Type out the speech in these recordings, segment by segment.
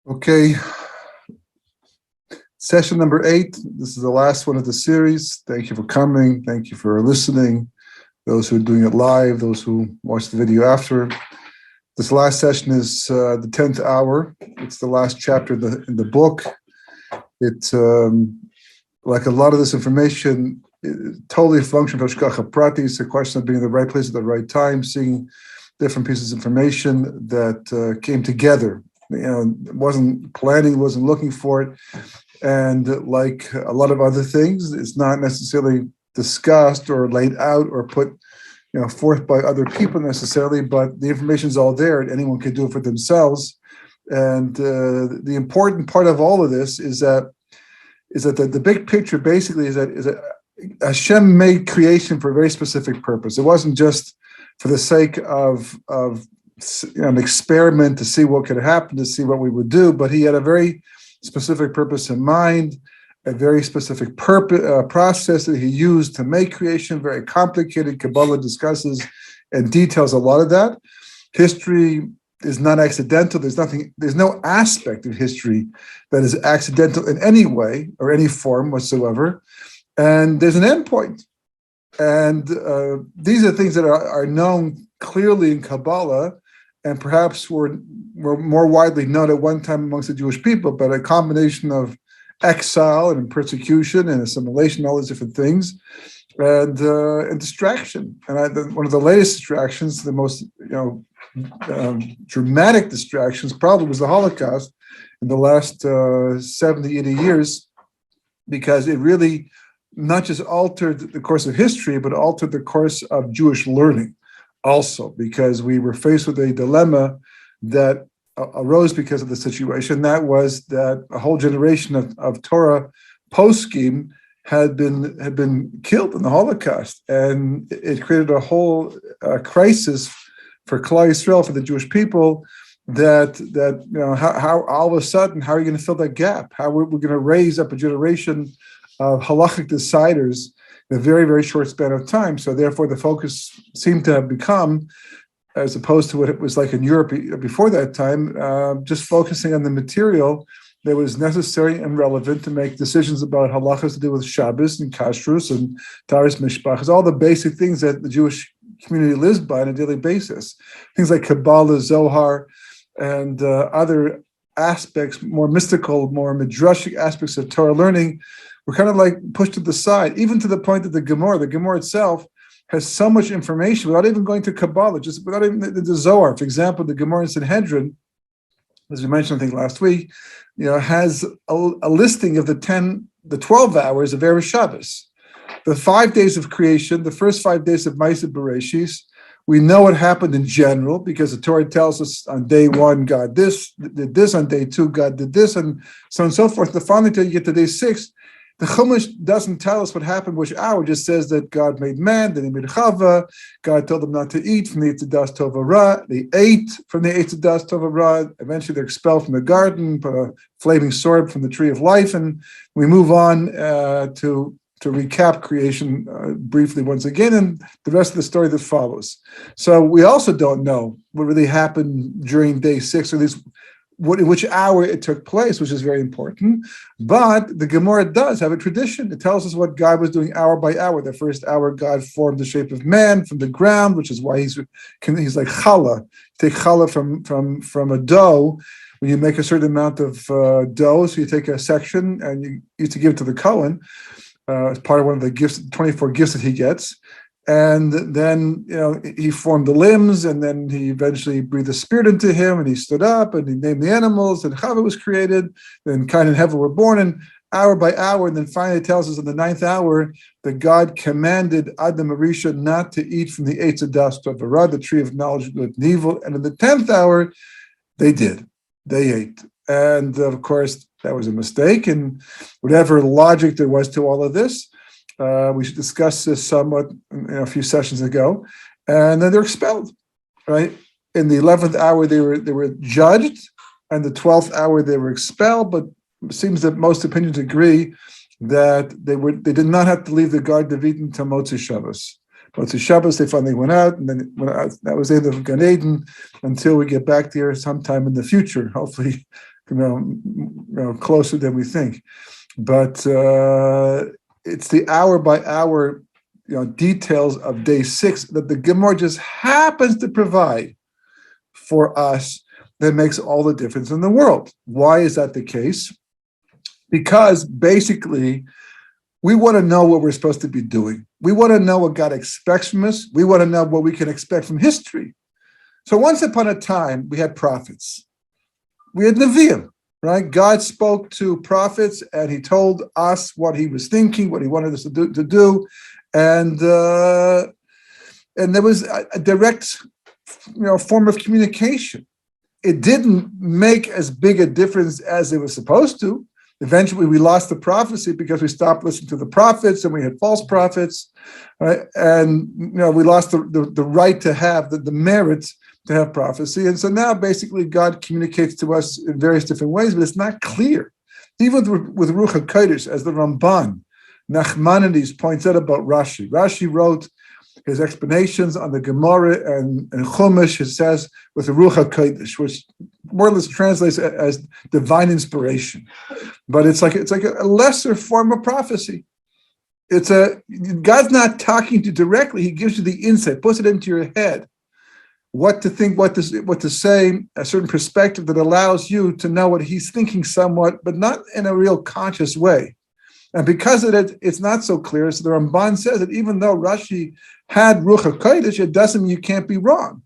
Okay, session number 8. This is the last one of the series. Thank you for coming. Thank you for listening. Those who are doing it live, those who watch the video after. This last session is the 10th hour. It's the last chapter in the book. It's like a lot of this information, totally function of Hashgacha Prati. It's a question of being in the right place at the right time, seeing different pieces of information that came together. It wasn't planning, wasn't looking for it. And like a lot of other things, it's not necessarily discussed or laid out or put forth by other people necessarily, but the information is all there and anyone can do it for themselves. And the important part of all of this is that the big picture basically is that Hashem made creation for a very specific purpose. It wasn't just for the sake of an experiment to see what could happen, to see what we would do, but he had a very specific purpose in mind, a very specific process that he used to make creation, very complicated. Kabbalah discusses and details a lot of that. History is not accidental. There's no aspect of history that is accidental in any way or any form whatsoever. And there's an endpoint. And these are things that are known clearly in Kabbalah, and perhaps were more widely known at one time amongst the Jewish people, but a combination of exile and persecution and assimilation, all these different things, and distraction. And one of the latest distractions, the most dramatic distractions, probably was the Holocaust in the last 70, 80 years, because it really not just altered the course of history, but altered the course of Jewish learning also, because we were faced with a dilemma that arose because of the situation. That was that a whole generation of Torah poskim had been killed in the Holocaust, and it created a whole crisis for Klal Yisrael, for the Jewish people. That how all of a sudden, how are you going to fill that gap? How we're going to raise up a generation of halachic deciders in a very, very short span of time. So therefore, the focus seemed to have become, as opposed to what it was like in Europe before that time, just focusing on the material that was necessary and relevant to make decisions about halachas to do with Shabbos and Kashrus and Taharas Mishpachas, all the basic things that the Jewish community lives by on a daily basis. Things like Kabbalah, Zohar, and other aspects, more mystical, more midrashic aspects of Torah learning, were kind of like pushed to the side, even to the point that the Gemara itself has so much information without even going to Kabbalah, just without even the Zohar. For example, the Gemara in Sanhedrin, as we mentioned, I think last week, has a listing of the 12 hours of Erev Shabbos, the 5 days of creation, the first 5 days of Ma'aseh Bereshis. We know what happened in general because the Torah tells us on day 1, God did this, on day 2, God did this, and so on and so forth. The following day you get to day 6. The Chumash doesn't tell us what happened, which hour. It just says that God made man, then he made Chava. God told them not to eat from the Eitz Tov Ra. They ate from the Eitz Tov Ra. Eventually, they're expelled from the garden, put a flaming sword from the tree of life, and we move on to recap creation briefly once again, and the rest of the story that follows. So we also don't know what really happened during day 6, or at least in which hour it took place, which is very important. But the Gemara does have a tradition. It tells us what God was doing hour by hour. The first hour, God formed the shape of man from the ground, which is why he's like challah. Take challah from a dough. When you make a certain amount of dough, so you take a section and you used to give it to the Kohen as part of one of the gifts, 24 gifts that he gets. And then, he formed the limbs, and then he eventually breathed the spirit into him, and he stood up, and he named the animals, and Chava was created, then Cain and Hevel were born, and hour by hour, and then finally it tells us in the 9th hour that God commanded Adam Arisha not to eat from the Eitz Tov Ra, the tree of knowledge of good and evil, and in the 10th hour, they did. They ate. And of course, that was a mistake, and whatever logic there was to all of this, we should discuss this somewhat a few sessions ago, and then they're expelled. Right in the 11th hour, they were judged, and the 12th hour they were expelled. But it seems that most opinions agree that they did not have to leave the Garden of Eden until Motzei Shabbos. Motzei Shabbos, they finally went out, and then that was the end of Gan Eden until we get back there sometime in the future. Hopefully, closer than we think. But it's the hour by hour, details of day 6 that the Gemara just happens to provide for us that makes all the difference in the world. Why is that the case? Because basically, we want to know what we're supposed to be doing. We want to know what God expects from us. We want to know what we can expect from history. So once upon a time, we had prophets. We had Nevi'im, right? God spoke to prophets, and he told us what he was thinking, what he wanted us to do. And there was a direct, form of communication. It didn't make as big a difference as it was supposed to. Eventually, we lost the prophecy because we stopped listening to the prophets, and we had false prophets, right? And we lost the right to have the merits to have prophecy. And so now, basically, God communicates to us in various different ways, but it's not clear. Even with Ruach HaKodesh, as the Ramban Nachmanides points out about Rashi. Rashi wrote his explanations on the Gemara and Chumash. It says with the Ruach HaKodesh, which more or less translates as divine inspiration, but it's like a lesser form of prophecy. God's not talking to you directly; He gives you the insight, puts it into your head, what to think, what to say, a certain perspective that allows you to know what He's thinking somewhat, but not in a real conscious way. And because of it, it's not so clear. So the Ramban says that even though Rashi had Ruach HaKodesh, it doesn't mean you can't be wrong.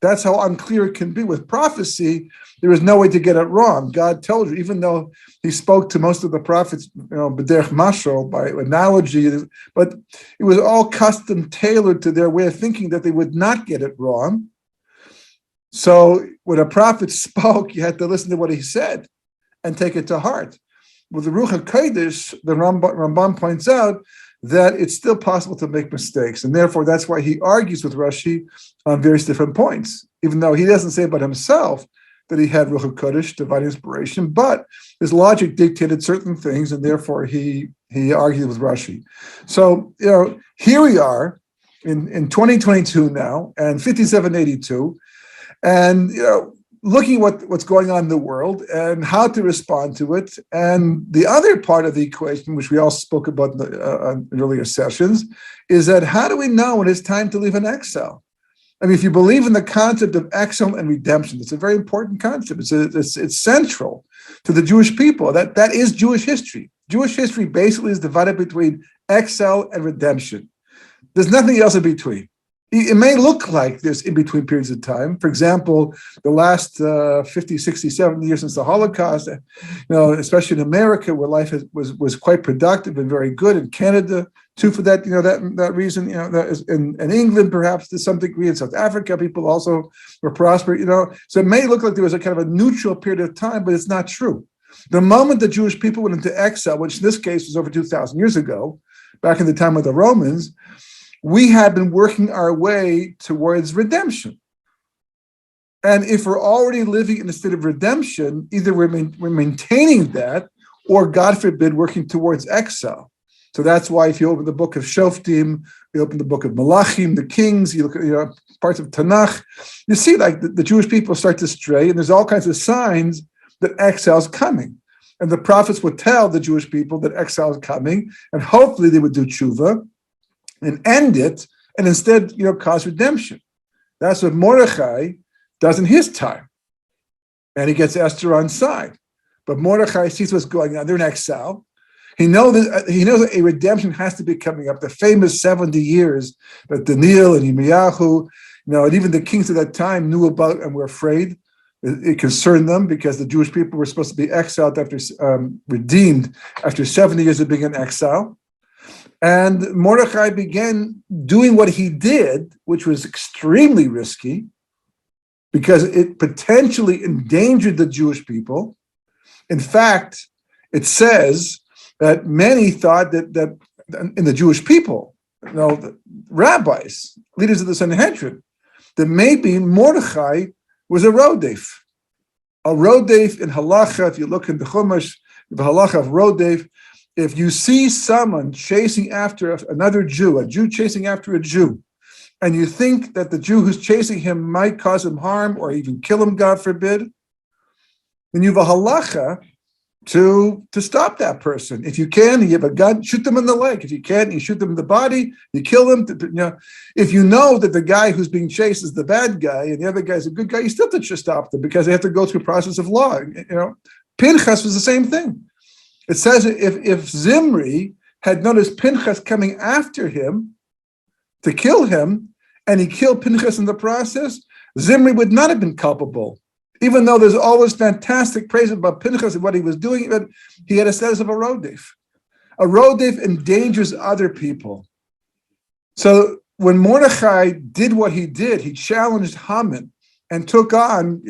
That's how unclear it can be. With prophecy, there is no way to get it wrong. God told you, even though he spoke to most of the prophets, b'derech mashal, by analogy, but it was all custom tailored to their way of thinking that they would not get it wrong. So when a prophet spoke, you had to listen to what he said and take it to heart. With the Ruach HaKodesh, the Ramban points out that it's still possible to make mistakes. And therefore, that's why he argues with Rashi on various different points, even though he doesn't say about himself that he had Ruach HaKodesh, divine inspiration, but his logic dictated certain things, and therefore he argued with Rashi. So, here we are in 2022 now, and 5782, and, looking at what's going on in the world and how to respond to it. And the other part of the equation, which we all spoke about in earlier sessions, is that how do we know when it's time to leave an exile? I mean, if you believe in the concept of exile and redemption, it's a very important concept. It's central to the Jewish people. That is Jewish history. Jewish history basically is divided between exile and redemption. There's nothing else in between. It may look like there's in-between periods of time. For example, the last 50, 60, 70 years since the Holocaust, especially in America, where life was quite productive and very good. In Canada, too, for that that reason. That is in England, perhaps to some degree. In South Africa, people also were prosperous. So it may look like there was a kind of a neutral period of time, but it's not true. The moment the Jewish people went into exile, which in this case was over 2,000 years ago, back in the time of the Romans, we had been working our way towards redemption. And if we're already living in a state of redemption, either we're maintaining that, or God forbid, working towards exile. So that's why if you open the book of Shoftim, you open the book of Malachim, the Kings, you look at parts of Tanakh, you see like the Jewish people start to stray, and there's all kinds of signs that exile is coming. And the prophets would tell the Jewish people that exile is coming, and hopefully they would do tshuva and end it, and instead, cause redemption. That's what Mordechai does in his time. And he gets Esther on side. But Mordechai sees what's going on. They're in exile. He knows that a redemption has to be coming up. The famous 70 years that Daniel and Yirmiyahu, and even the kings of that time knew about and were afraid. It concerned them because the Jewish people were supposed to be exiled redeemed after 70 years of being in exile. And Mordechai began doing what he did, which was extremely risky because it potentially endangered the Jewish people. In fact, it says that many thought that in the Jewish people, the rabbis, leaders of the Sanhedrin, that maybe Mordechai was a rodef. A rodef in halacha, if you look in the Chumash, the halacha of rodef, if you see someone chasing after another Jew, a Jew chasing after a Jew, and you think that the Jew who's chasing him might cause him harm or even kill him, God forbid, then you have a halacha to stop that person. If you can, you have a gun, shoot them in the leg. If you can't, you shoot them in the body, you kill them. If you know that the guy who's being chased is the bad guy and the other guy's a good guy, you still have to stop them because they have to go through a process of law. Pinchas was the same thing. It says if Zimri had noticed Pinchas coming after him to kill him, and he killed Pinchas in the process, Zimri would not have been culpable. Even though there's all this fantastic praise about Pinchas and what he was doing, but he had a status of a rodef. A rodef endangers other people. So when Mordechai did what he did, he challenged Haman and took on,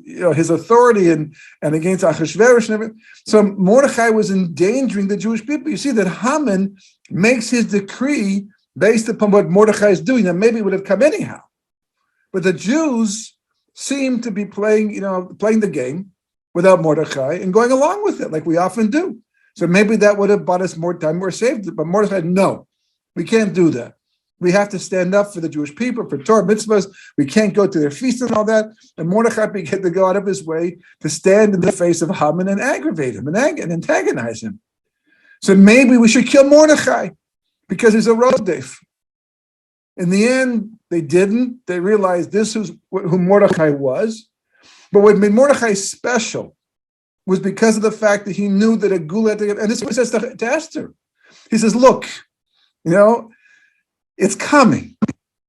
his authority and against Achashverosh and everything. So Mordechai was endangering the Jewish people. You see that Haman makes his decree based upon what Mordechai is doing, and maybe it would have come anyhow. But the Jews seem to be playing the game without Mordechai and going along with it like we often do. So maybe that would have bought us more time, more saved. But Mordechai, no, we can't do that. We have to stand up for the Jewish people, for Torah mitzvahs. We can't go to their feasts and all that. And Mordechai began to go out of his way to stand in the face of Haman and aggravate him and antagonize him. So maybe we should kill Mordechai because he's a rodef. In the end, they didn't. They realized this was who Mordechai was. But what made Mordechai special was because of the fact that he knew that a gula, and this is what he says to Esther. He says, look, it's coming.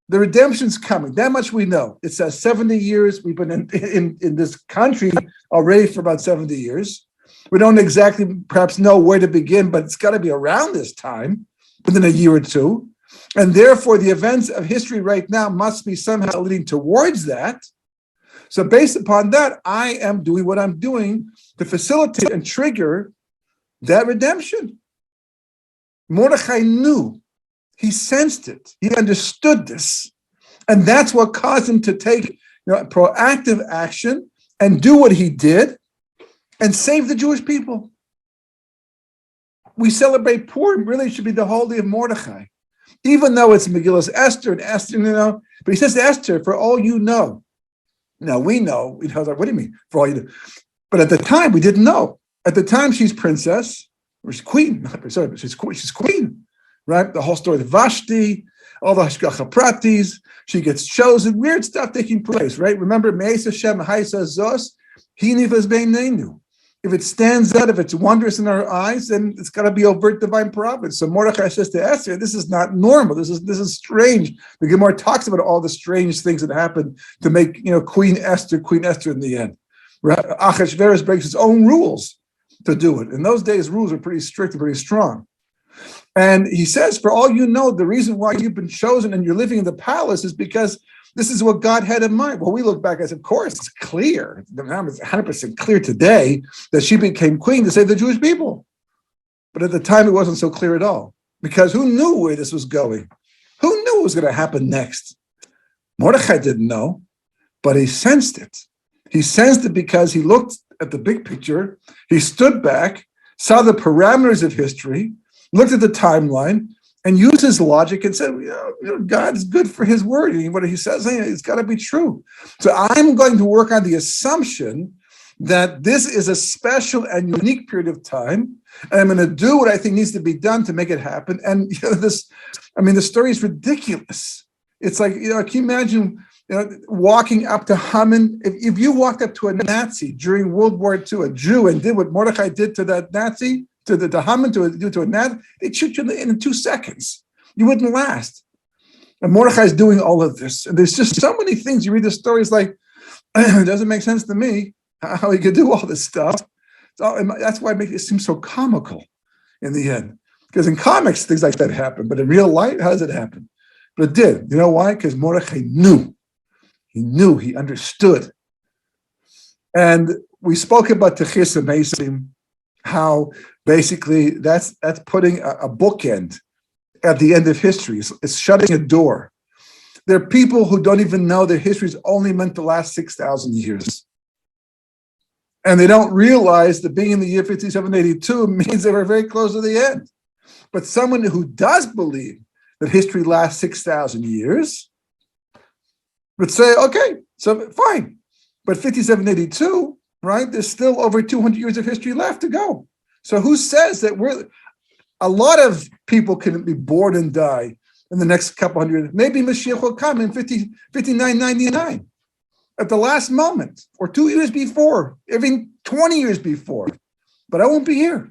The redemption's coming. That much we know. It says 70 years. We've been in this country already for about 70 years. We don't exactly perhaps know where to begin, but it's got to be around this time, within a year or two. And therefore, the events of history right now must be somehow leading towards that. So based upon that, I am doing what I'm doing to facilitate and trigger that redemption. Mordechai knew. He sensed it. He understood this. And that's what caused him to take proactive action and do what he did and save the Jewish people. We celebrate Purim, really should be the holy of Mordechai. Even though it's Megillus Esther and Esther, but he says to Esther, for all you know. Now we know, what do you mean? For all you know. But at the time, we didn't know. At the time, she's princess, or she's queen. Sorry, she's queen, right? The whole story of Vashti, all the Hashgacha Pratis, she gets chosen, weird stuff taking place, right? Remember, Me'ez Hashem, Haisa Zos, Hinivas Beinenu. If it stands out, if it's wondrous in our eyes, then it's got to be overt divine providence. So Mordechai says to Esther, this is not normal. This is strange. The Gemara talks about all the strange things that happened to make Queen Esther in the end. Achashverosh breaks his own rules to do it. In those days, rules were pretty strict and pretty strong. And he says, for all you know, the reason why you've been chosen and you're living in the palace is because this is what God had in mind. Well, we look back as, of course, it's clear. It's 100% clear today that she became queen to save the Jewish people. But at the time, it wasn't so clear at all. Because who knew where this was going? Who knew what was going to happen next? Mordechai didn't know, but he sensed it. He sensed it because he looked at the big picture. He stood back, saw the parameters of history, looked at the timeline, and used his logic and said, God is good for his word. And what he says, it's got to be true. So I'm going to work on the assumption that this is a special and unique period of time. And I'm going to do what I think needs to be done to make it happen. And the story is ridiculous. It's like, can you imagine walking up to Haman? If you walked up to a Nazi during World War II, a Jew, and did what Mordechai did to that Nazi, to Haman, to a Nazi, they'd shoot you in 2 seconds. You wouldn't last. And Mordechai is doing all of this. And there's just so many things. You read the stories like, it doesn't make sense to me how he could do all this stuff. That's why it makes it seem so comical in the end. Because in comics, things like that happen. But in real life, how does it happen? But it did. You know why? Because Mordechai knew. He understood. And we spoke about Techis Amesim, how basically that's putting a bookend at the end of history. It's shutting a door. There are people who don't even know that history is only meant to last 6,000 years. And they don't realize that being in the year 5782 means they were very close to the end. But someone who does believe that history lasts 6,000 years would say, okay, so fine. But 5782 right? There's still over 200 years of history left to go. So who says that a lot of people can be born and die in the next couple hundred years? Maybe Mashiach will come in 5999 at the last moment, or 2 years before, even 20 years before. But I won't be here.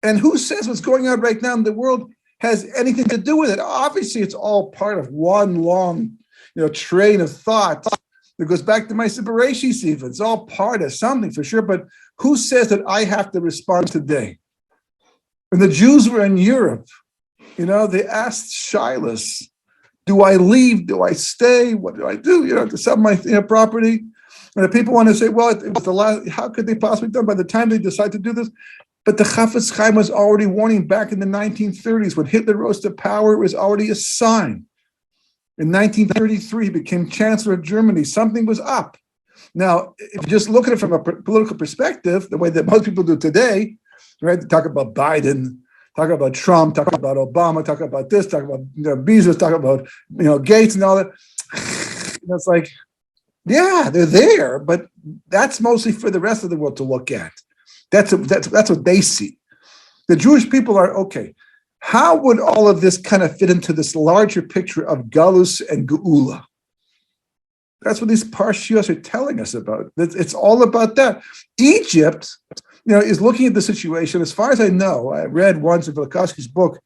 And who says what's going on right now in the world has anything to do with it? Obviously, it's all part of one long, train of thought that goes back to my Bereshis even. It's all part of something for sure. But who says that I have to respond today? When the Jews were in Europe, they asked Shilas, do I leave? Do I stay? What do I do? To sell my property? And the people want to say, well, it was the last. How could they possibly done by the time they decide to do this? But the Chafetz Chaim was already warning back in the 1930s when Hitler rose to power. It was already a sign. In 1933, he became Chancellor of Germany. Something was up. Now, if you just look at it from a political perspective, the way that most people do today, right? They talk about Biden, talk about Trump, talk about Obama, talk about this, talk about Bezos, talk about Gates and all that. It's like, yeah, they're there, but that's mostly for the rest of the world to look at. That's what they see. The Jewish people are, okay, how would all of this kind of fit into this larger picture of Galus and Geula? That's what these Parshios are telling us about. It's all about that. Egypt, is looking at the situation. As far as I know, I read once in Velikovsky's book,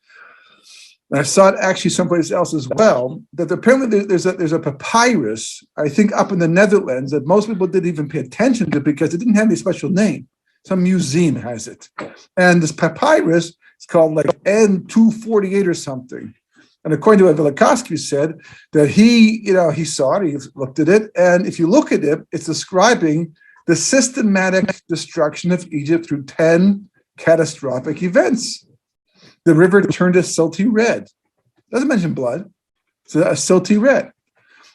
and I saw it actually someplace else as well, that apparently there's a papyrus, I think up in the Netherlands, that most people didn't even pay attention to because it didn't have any special name. Some museum has it. And this papyrus is called like N248 or something. And according to what Velikovsky said, that he saw it, he looked at it, and if you look at it, it's describing the systematic destruction of Egypt through 10 catastrophic events. The river turned a silty red. Doesn't mention blood. It's a silty red.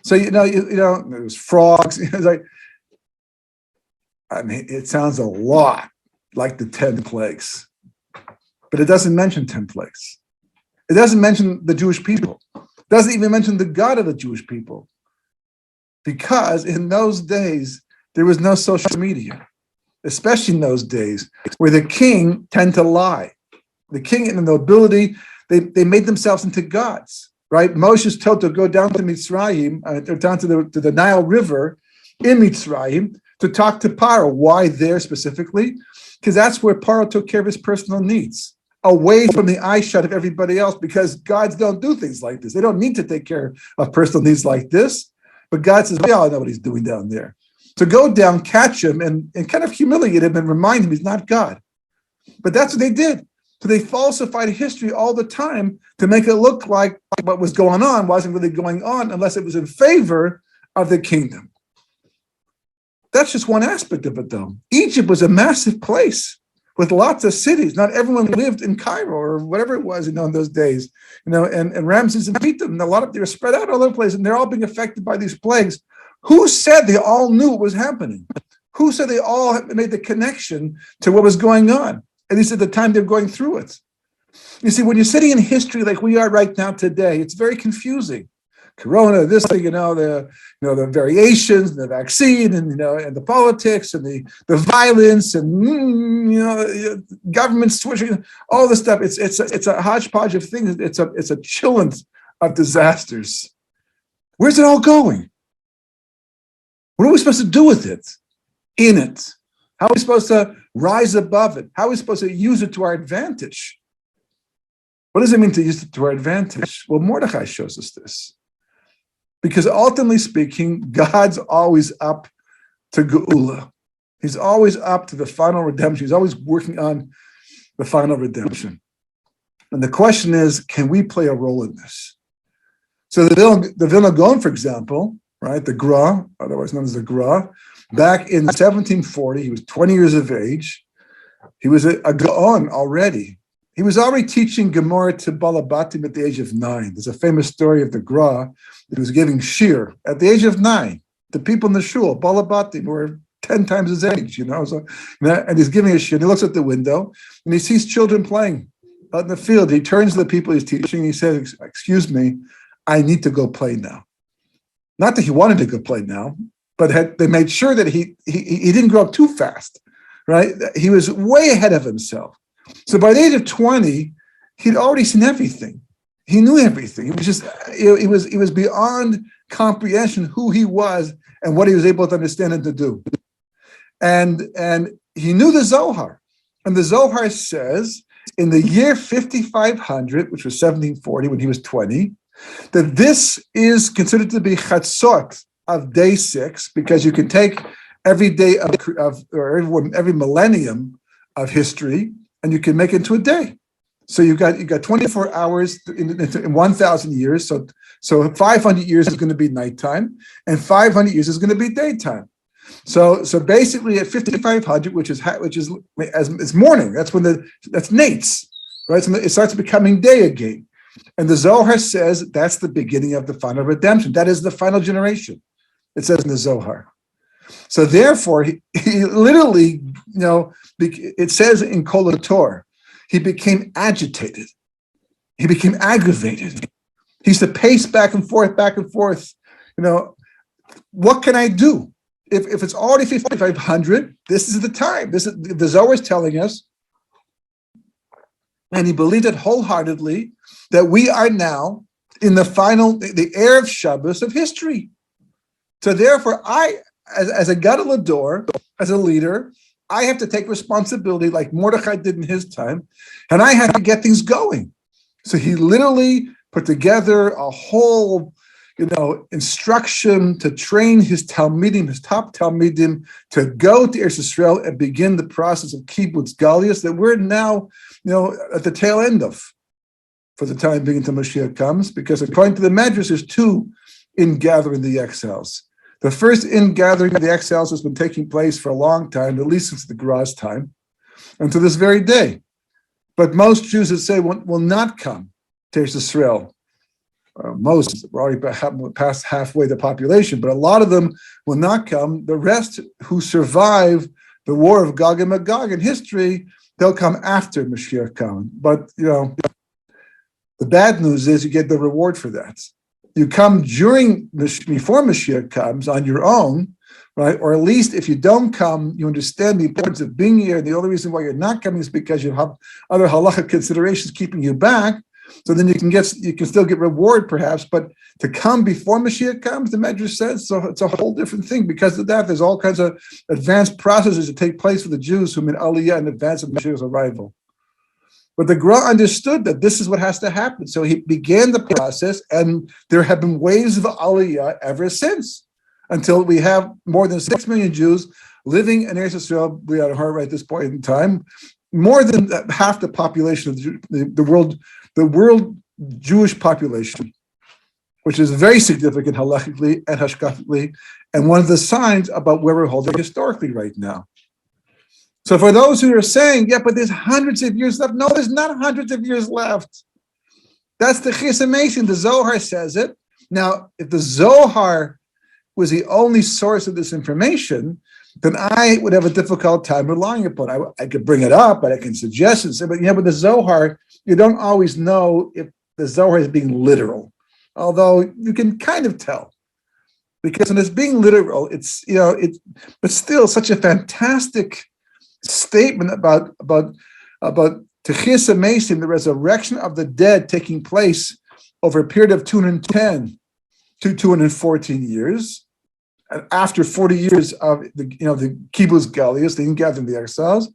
So there's frogs. It's like, it sounds a lot like the 10 plagues, but it doesn't mention 10 plagues. It doesn't mention the Jewish people. It doesn't even mention the God of the Jewish people, because in those days there was no social media, especially in those days where the king tend to lie. The king and the nobility, they made themselves into gods, right? Moshe's told to go down to Mitzrayim, down to the Nile River in Mitzrayim to talk to Paro. Why there specifically? Because that's where Paro took care of his personal needs, away from the eye shot of everybody else, because gods don't do things like this. They don't need to take care of personal needs like this. But God says, we all know what he's doing down there. So go down, catch him, and kind of humiliate him and remind him he's not God. But that's what they did. So they falsified history all the time to make it look like what was going on wasn't really going on unless it was in favor of the kingdom. That's just one aspect of it, though. Egypt was a massive place with lots of cities. Not everyone lived in Cairo or whatever it was, in those days. And Ramses and Pithom, and a lot of they were spread out all over the place, and they're all being affected by these plagues. Who said they all knew what was happening? Who said they all made the connection to what was going on, at least at the time they're going through it? You see, when you're sitting in history like we are right now today, it's very confusing. Corona, this thing, the variations, and the vaccine, and the politics, and the violence, and government switching, all this stuff. It's a hodgepodge of things. It's a chillent of disasters. Where's it all going? What are we supposed to do with it? In it? How are we supposed to rise above it? How are we supposed to use it to our advantage? What does it mean to use it to our advantage? Well, Mordechai shows us this. Because ultimately speaking, God's always up to Geula. He's always up to the final redemption. He's always working on the final redemption. And the question is, can we play a role in this? So the Vilna Gaon, for example, right, the Gra, otherwise known as the Gra, back in 1740, he was 20 years of age. He was a Gaon already. He was already teaching Gemara to Balabatim at the age of 9. There's a famous story of the Gra that was giving shir at the age of 9. The people in the shul, Balabatim, were 10 times his age, and he's giving a shir. And he looks at the window and he sees children playing out in the field. He turns to the people he's teaching. And he says, "Excuse me, I need to go play now." Not that he wanted to go play now, but they made sure that he didn't grow up too fast, right? He was way ahead of himself. So by the age of 20, he'd already seen everything. He knew everything. It was just, it was beyond comprehension who he was and what he was able to understand and to do. And he knew the Zohar. And the Zohar says in the year 5500, which was 1740 when he was 20, that this is considered to be chatzot of day 6, because you can take every day every millennium of history and you can make it into a day. So you got 24 hours in 1,000 years. So 500 years is going to be nighttime, and 500 years is going to be daytime. So basically at 5500, which is as it's morning. That's that's nates, right? So it starts becoming day again. And the Zohar says that's the beginning of the final redemption. That is the final generation. It says in the Zohar. So therefore, he literally, it says in Kol Torah, he became agitated. He became aggravated. He used to pace back and forth. What can I do? If it's already 5,500, this is the time. This is the Zohar is telling us, and he believed it wholeheartedly, that we are now in the Erev Shabbos of history. So therefore, as a Gadol Ador, as a leader, I have to take responsibility like Mordechai did in his time, and I have to get things going. So he literally put together a whole, instruction to train his top Talmidim, to go to Eretz Yisrael and begin the process of kibbutz galuyos that we're now, at the tail end of, for the time being until Mashiach comes, because according to the Medrash, there's 2 in-gathering the exiles. The first in-gathering of the exiles has been taking place for a long time, at least since the Geras time, and to this very day. But most Jews that say will not come to Eretz Yisrael. Most, we're already past halfway the population, but a lot of them will not come. The rest who survive the war of Gog and Magog in history, they'll come after Mashiach comes. But, the bad news is you get the reward for that. You come before Mashiach comes on your own, right? Or at least if you don't come, you understand the importance of being here. And the only reason why you're not coming is because you have other halacha considerations keeping you back. So then you can still get reward perhaps, but to come before Mashiach comes, the Medrash says, so it's a whole different thing. Because of that, there's all kinds of advanced processes that take place for the Jews who in Aliyah in advance of Mashiach's arrival. But the Gra understood that this is what has to happen. So he began the process, and there have been waves of Aliyah ever since, until we have more than 6 million Jews living in Eretz Yisrael, we are right at this point in time, more than half the population of the world Jewish population, which is very significant halachically and hashkafically, and one of the signs about where we're holding historically right now. So for those who are saying, yeah, but there's hundreds of years left. No, there's not hundreds of years left. That's the chisamation. The Zohar says it. Now, if the Zohar was the only source of this information, then I would have a difficult time relying upon it. I could bring it up, but I can suggest it. But with the Zohar, you don't always know if the Zohar is being literal, although you can kind of tell. Because when it's being literal, it's but still such a fantastic statement about Techiyas HaMesim, the resurrection of the dead taking place over a period of 210 to 214 years. And after 40 years of the kibbutz galuyos, the ingathering the exiles,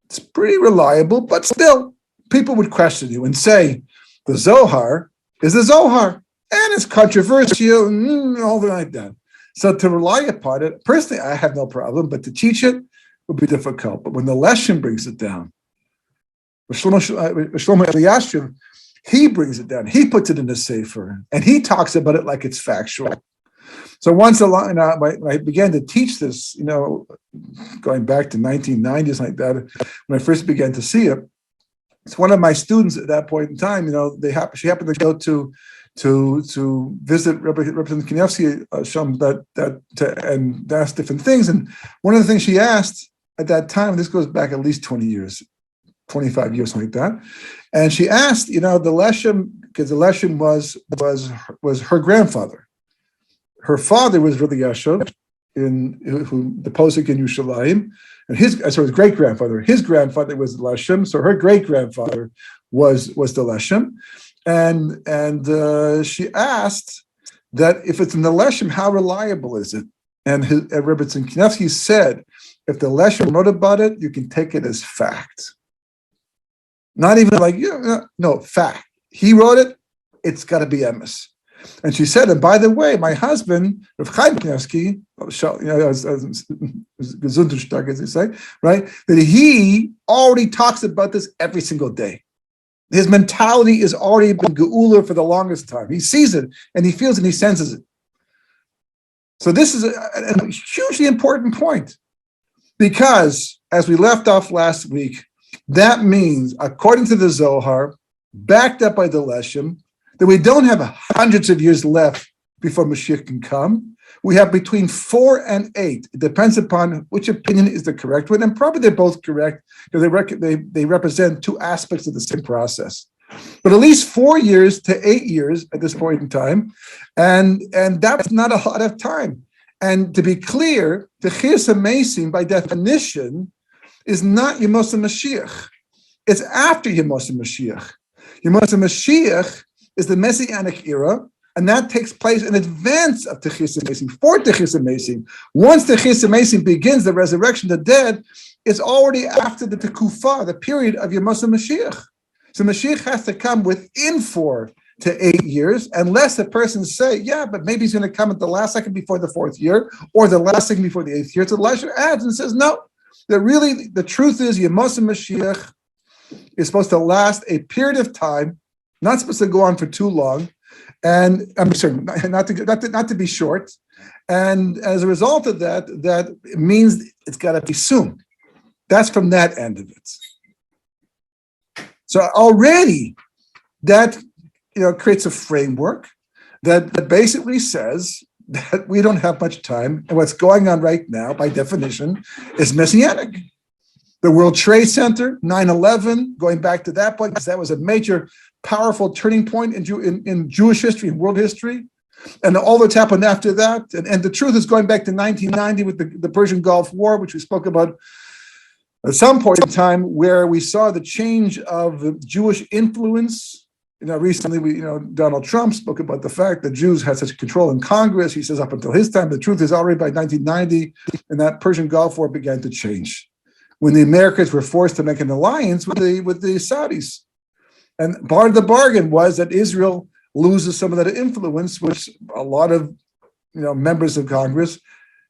it's pretty reliable, but still, people would question you and say, the Zohar is the Zohar, and it's controversial, and all like that. So to rely upon it, personally, I have no problem, but to teach it would be difficult. But when the Leshem brings it down, Shlomo Eliashib, he brings it down, he puts it in the Sefer, and he talks about it like it's factual. So once when I began to teach this, going back to 1990s like that, when I first began to see it, it's one of my students at that point in time. She happened to go to visit Representative Kanievsky and ask different things. And one of the things she asked at that time, this goes back at least 20 years, 25 years like that, and she asked, the Leshem, because the Leshem was her grandfather. her father was Rabbi Yashav, the posek in Yerushalayim, and his great grandfather. His grandfather was the Leshem, so her great grandfather was the Leshem, and she asked that if it's in the Leshem, how reliable is it? And Rabbi Tzimkinevsky said, if the Leshem wrote about it, you can take it as fact. Not even like, no, fact. He wrote it, it's got to be emes. And she said, and by the way, my husband, Rav Chaim Knievsky, Gesundheitstag, as they say, right, that he already talks about this every single day. His mentality is already been geula for the longest time. He sees it, and he feels it, and he senses it. So this is a hugely important point, because as we left off last week, that means, according to the Zohar, backed up by the Leshem, that we don't have hundreds of years left before Mashiach can come. We have between 4 and 8. It depends upon which opinion is the correct one, and probably they're both correct because they represent two aspects of the same process. But at least 4 years to 8 years at this point in time, and that's not a lot of time. And to be clear, the Chiyas HaMesim, by definition, is not Yemos HaMashiach. It's after Yemos HaMashiach. Yemos HaMashiach is the Messianic era, and that takes place in advance of Techiyas HaMesim, for Techiyas HaMesim. Once Techiyas HaMesim begins, the resurrection of the dead, it's already after the Tekufa, the period of Yemos HaMashiach. So Mashiach has to come within 4 to 8 years, unless the person say, yeah, but maybe he's going to come at the last second before the 4th year, or the last second before the 8th year. So Elisha adds and says, no, that really the truth is Yemos HaMashiach is supposed to last a period of time, not supposed to go on for too long, and I'm sorry, not to be short. And as a result of that, that means it's got to be soon. That's from that end of it. So already that creates a framework that basically says that we don't have much time, and what's going on right now, by definition, is messianic. The World Trade Center, 9/11, going back to that point, because that was a major, powerful turning point in Jewish history and world history, and all that's happened after that. And the truth is going back to 1990 with the Persian Gulf War, which we spoke about at some point in time, where we saw the change of Jewish influence. Recently, Donald Trump spoke about the fact that Jews had such control in Congress. He says up until his time, the truth is already by 1990, and that Persian Gulf War began to change, when the Americans were forced to make an alliance with the Saudis. And part of the bargain was that Israel loses some of that influence, which a lot of members of Congress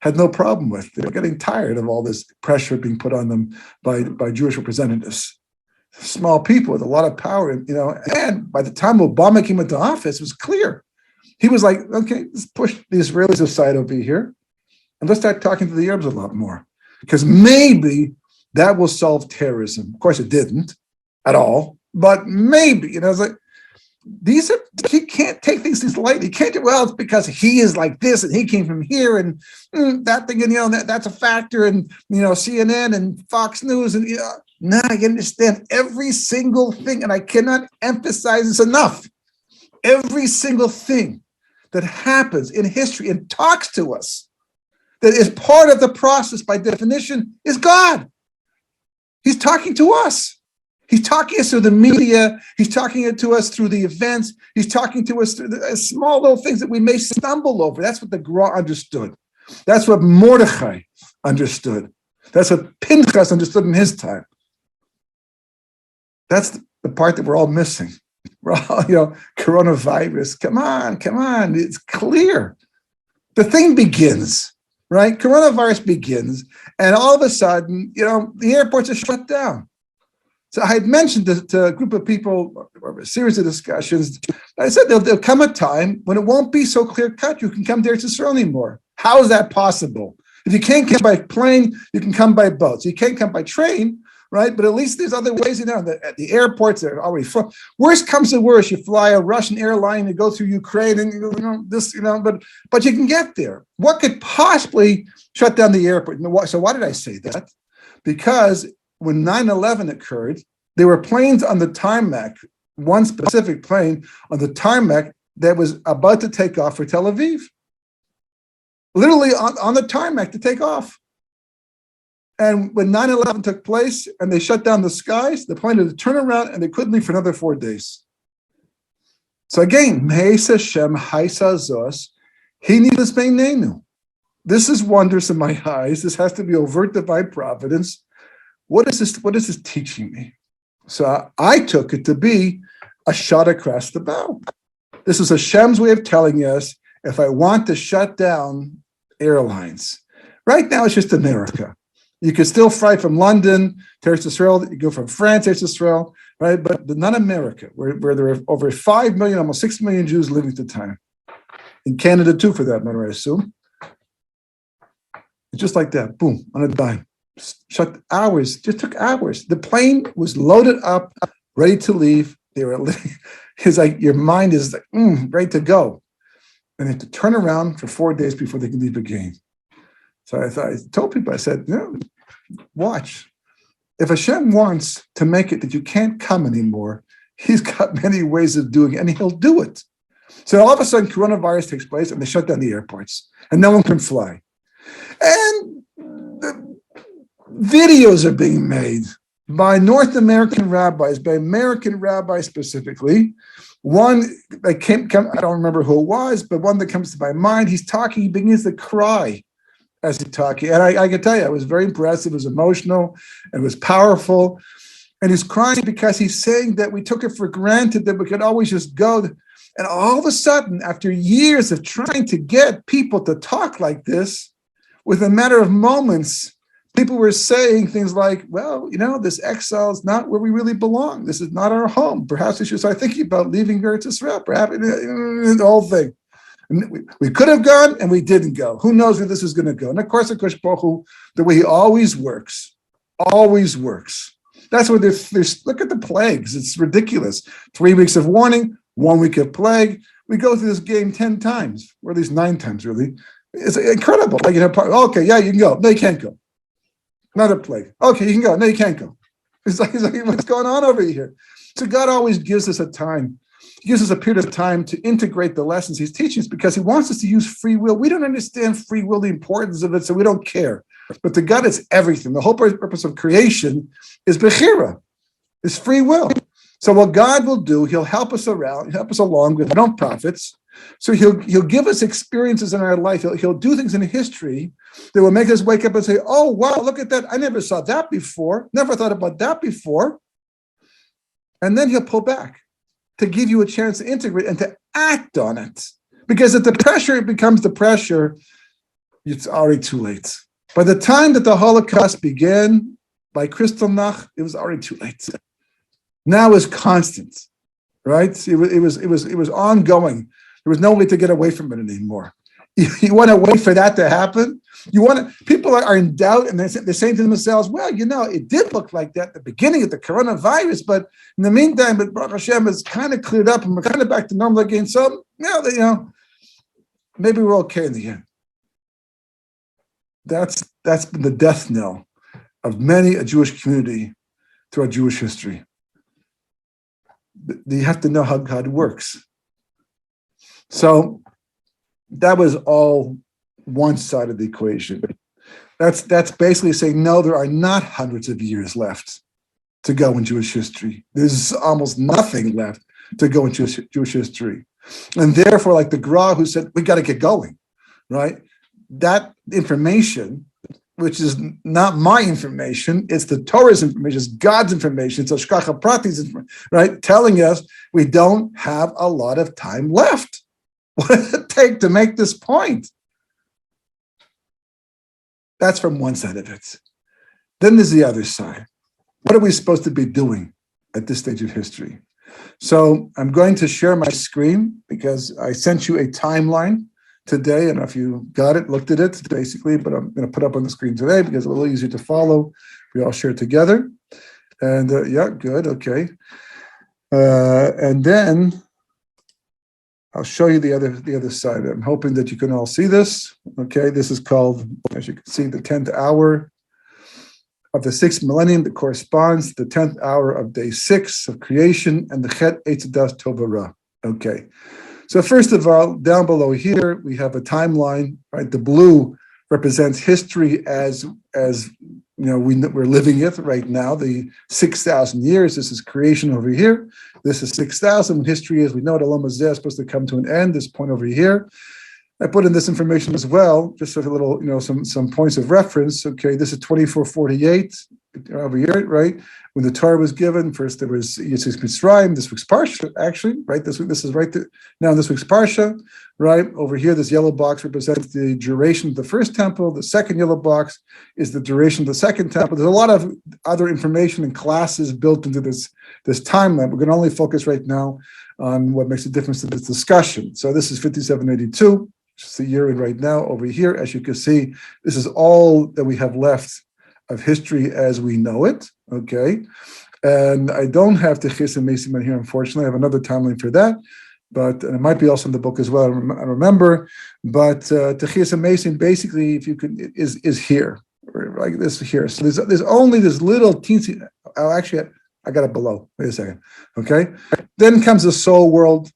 had no problem with. They were getting tired of all this pressure being put on them by Jewish representatives. Small people with a lot of power, and by the time Obama came into office, it was clear. He was like, okay, let's push the Israelis aside over here, and let's start talking to the Arabs a lot more, because maybe that will solve terrorism. Of course, it didn't at all, but maybe, it's like, he can't take things lightly. He can't do, well, it's because he is like this and he came from here and that thing, and that's a factor, and CNN and Fox News, and now you understand every single thing, and I cannot emphasize this enough. Every single thing that happens in history and talks to us, that is part of the process by definition, is God. He's talking to us. He's talking to us through the media. He's talking to us through the events. He's talking to us through the small little things that we may stumble over. That's what the Gra understood. That's what Mordechai understood. That's what Pinchas understood in his time. That's the part that we're all missing. We're all, coronavirus. Come on. It's clear. The thing begins, right? Coronavirus begins, and all of a sudden, the airports are shut down. So I had mentioned to a group of people, or a series of discussions. I said there'll come a time when it won't be so clear cut. You can come to Eretz Yisrael anymore. How is that possible? If you can't come by plane, you can come by boat. So you can't come by train, right? But at least there's other ways. At the airports, they're already full. Worst comes to worst, you fly a Russian airline, you go through Ukraine, and but you can get there. What could possibly shut down the airport? So why did I say that? Because when 9/11 occurred, there were planes on the tarmac, one specific plane on the tarmac that was about to take off for Tel Aviv. literally on the tarmac to take off. And when 9/11 took place and they shut down the skies, the plane had to turn around and they couldn't leave for another 4 days. So again, this is wondrous in my eyes. This has to be overt divine providence. What is this teaching me? So I took it to be a shot across the bow. This is Hashem's way of telling us, if I want to shut down airlines, right now it's just America. You can still fly from London to Eretz Israel. You go from France to Eretz Israel, right? But not America, where there are over 5 million, almost 6 million Jews living at the time. In Canada too, for that matter, I assume. It's just like that, boom, on a dime. Shut hours, just took hours. The plane was loaded up, ready to leave. They were, it's like your mind is like, ready to go. And they have to turn around for 4 days before they can leave again. So I told people, I said, watch. If Hashem wants to make it that you can't come anymore, he's got many ways of doing it, and he'll do it. So all of a sudden, coronavirus takes place, and they shut down the airports, and no one can fly. And the videos are being made by North American rabbis, by American rabbis specifically. One that I don't remember who it was, but one that comes to my mind, he begins to cry as he's talking. And I can tell you, it was very impressive, it was emotional, it was powerful. And he's crying because he's saying that we took it for granted that we could always just go. And all of a sudden, after years of trying to get people to talk like this, within a matter of moments, people were saying things like, well, this exile is not where we really belong. This is not our home. Perhaps we should start thinking about leaving Eretz Israel. Perhaps the whole thing. And we could have gone and we didn't go. Who knows where this is going to go? And of course, Akash Baruch Hu, the way he always works. That's where there's look at the plagues. It's ridiculous. 3 weeks of warning, 1 week of plague. We go through this game 10 times, or at least 9 times, really. It's incredible. Like, okay, yeah, you can go. No, you can't go. Another plague. Okay, you can go. No, you can't go. It's like, what's going on over here? So God always gives us a time. He gives us a period of time to integrate the lessons he's teaching us because he wants us to use free will. We don't understand free will, the importance of it, so we don't care. But to God, it's everything. The whole purpose of creation is bechira, is free will. So what God will do, he'll help us along with non-profits. So he'll give us experiences in our life. He'll do things in history that will make us wake up and say, oh, wow, look at that. I never saw that before. Never thought about that before. And then he'll pull back to give you a chance to integrate and to act on it. Because if the pressure becomes the pressure, it's already too late. By the time that the Holocaust began, by Kristallnacht, it was already too late. Now it's constant, right? It was ongoing. There was no way to get away from it anymore. You want to wait for that to happen? People are in doubt, and they're saying to themselves, well, it did look like that at the beginning of the coronavirus, but in the meantime, Baruch Hashem is kind of cleared up, and we're kind of back to normal again. So, maybe we're okay in the end. That's been the death knell of many a Jewish community throughout Jewish history. You have to know how God works. So that was all one side of the equation. That's basically saying, no, there are not hundreds of years left to go in Jewish history. There's almost nothing left to go in Jewish history. And therefore, like the Gra who said, we got to get going, right? That information, which is not my information, it's the Torah's information, it's God's information, it's Ashkacha Prati's information, right? Telling us we don't have a lot of time left. What does it take to make this point? That's from one side of it. Then there's the other side. What are we supposed to be doing at this stage of history? So I'm going to share my screen because I sent you a timeline today. I don't know if you got it, looked at it, basically, but I'm going to put up on the screen today because it's a little easier to follow. We all share it together. And yeah, good, okay. And then I'll show you the other side. I'm hoping that you can all see this. Okay, this is called, as you can see, the 10th hour of the 6th millennium that corresponds to the 10th hour of day 6 of creation and the Chet Eitzadas Tov Ra. Okay, So first of all, down below here, we have a timeline, right? The blue represents history as we're living it right now, the 6,000 years. This is creation over here. This is 6,000. When history is, we know that Olam Hazeh is supposed to come to an end, this point over here. I put in this information as well, just as a little, some points of reference. Okay, this is 2448 over here, right? When the Torah was given, first there was Yitzchak Mitzrayim, this week's Parsha, actually, right? This is right there, now in this week's Parsha, right? Over here, this yellow box represents the duration of the first temple. The second yellow box is the duration of the second temple. There's a lot of other information and classes built into this timeline. We're going to only focus right now on what makes a difference to this discussion. So this is 5782. Just the year in right now over here. As you can see, this is all that we have left of history as we know it, okay? And I don't have Techis and Mesim in here, unfortunately. I have another timeline for that, but it might be also in the book as well, I remember. But Techis and Mesim, basically, if you can, is here, like this here. So there's only this little teensy, I got it below, wait a second, okay? Then comes the soul world.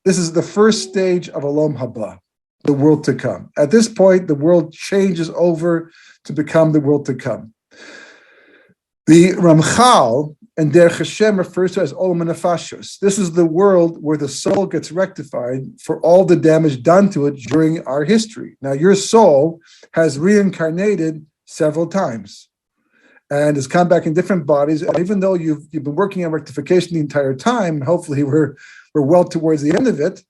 This is the first stage of Olam Haba, the world to come. At this point, the world changes over to become the world to come. The Ramchal and Derech Hashem refers to as Olam Nefashos. This is the world where the soul gets rectified for all the damage done to it during our history. Now, your soul has reincarnated several times and has come back in different bodies. And even though you've been working on rectification the entire time, hopefully we're well towards the end of it.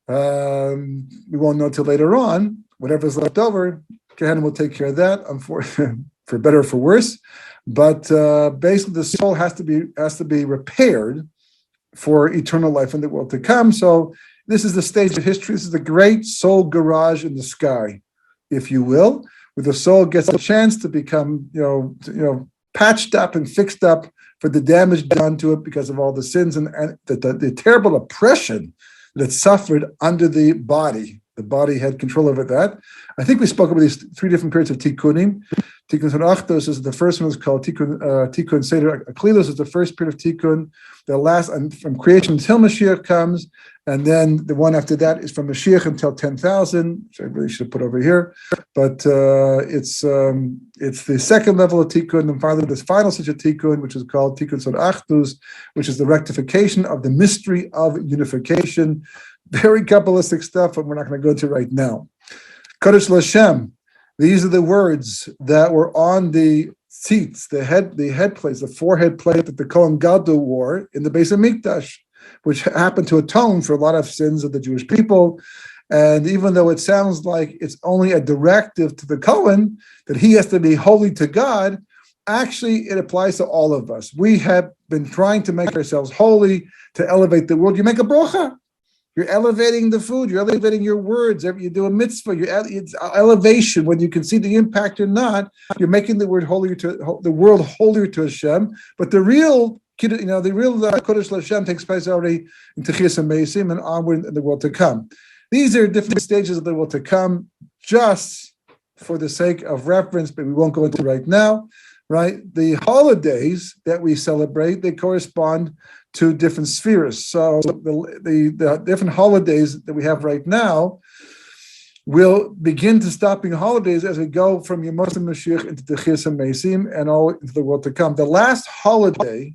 We won't know till later on. Whatever's left over, Gehenna will take care of that, for better or for worse. But basically, the soul has to be repaired for eternal life in the world to come. So this is the stage of history. This is the great soul garage in the sky, if you will, where the soul gets a chance to become, patched up and fixed up for the damage done to it because of all the sins and the terrible oppression that suffered under the body. The body had control over that. I think we spoke about these three different periods of tikkunim. Tikkun Achdos is the first one, is called Tikkun Seder Aklilos is the first period of tikkun. The last, from creation until Mashiach comes, and then the one after that is from Mashiach until 10,000, which I really should have put over here. But it's the second level of tikkun, and finally this final stage of tikkun, which is called Tikkun Sod Achdus, which is the rectification of the mystery of unification. Very Kabbalistic stuff, but we're not going to go into right now. Kodesh L'Shem. These are the words that were on the seats, the head plates, the forehead plate that the Kohen Gadol wore in the Beis Hamikdash, which happened to atone for a lot of sins of the Jewish people. And even though it sounds like it's only a directive to the Kohen that he has to be holy to God, actually it applies to all of us. We have been trying to make ourselves holy, to elevate the world. You make a brocha. You're elevating the food. You're elevating your words. You do a mitzvah. It's elevation. Whether you can see the impact or not, you're making the world holier to Hashem. But the real Kodesh L'Hashem takes place already in Techis and Meisim and onward in the world to come. These are different stages of the world to come, just for the sake of reference, but we won't go into right now. Right? The holidays that we celebrate, they correspond to different spheres. So the different holidays that we have right now will begin to stop being holidays as we go from Yom Mashiach into Techis and Meisim and all into the world to come. The last holiday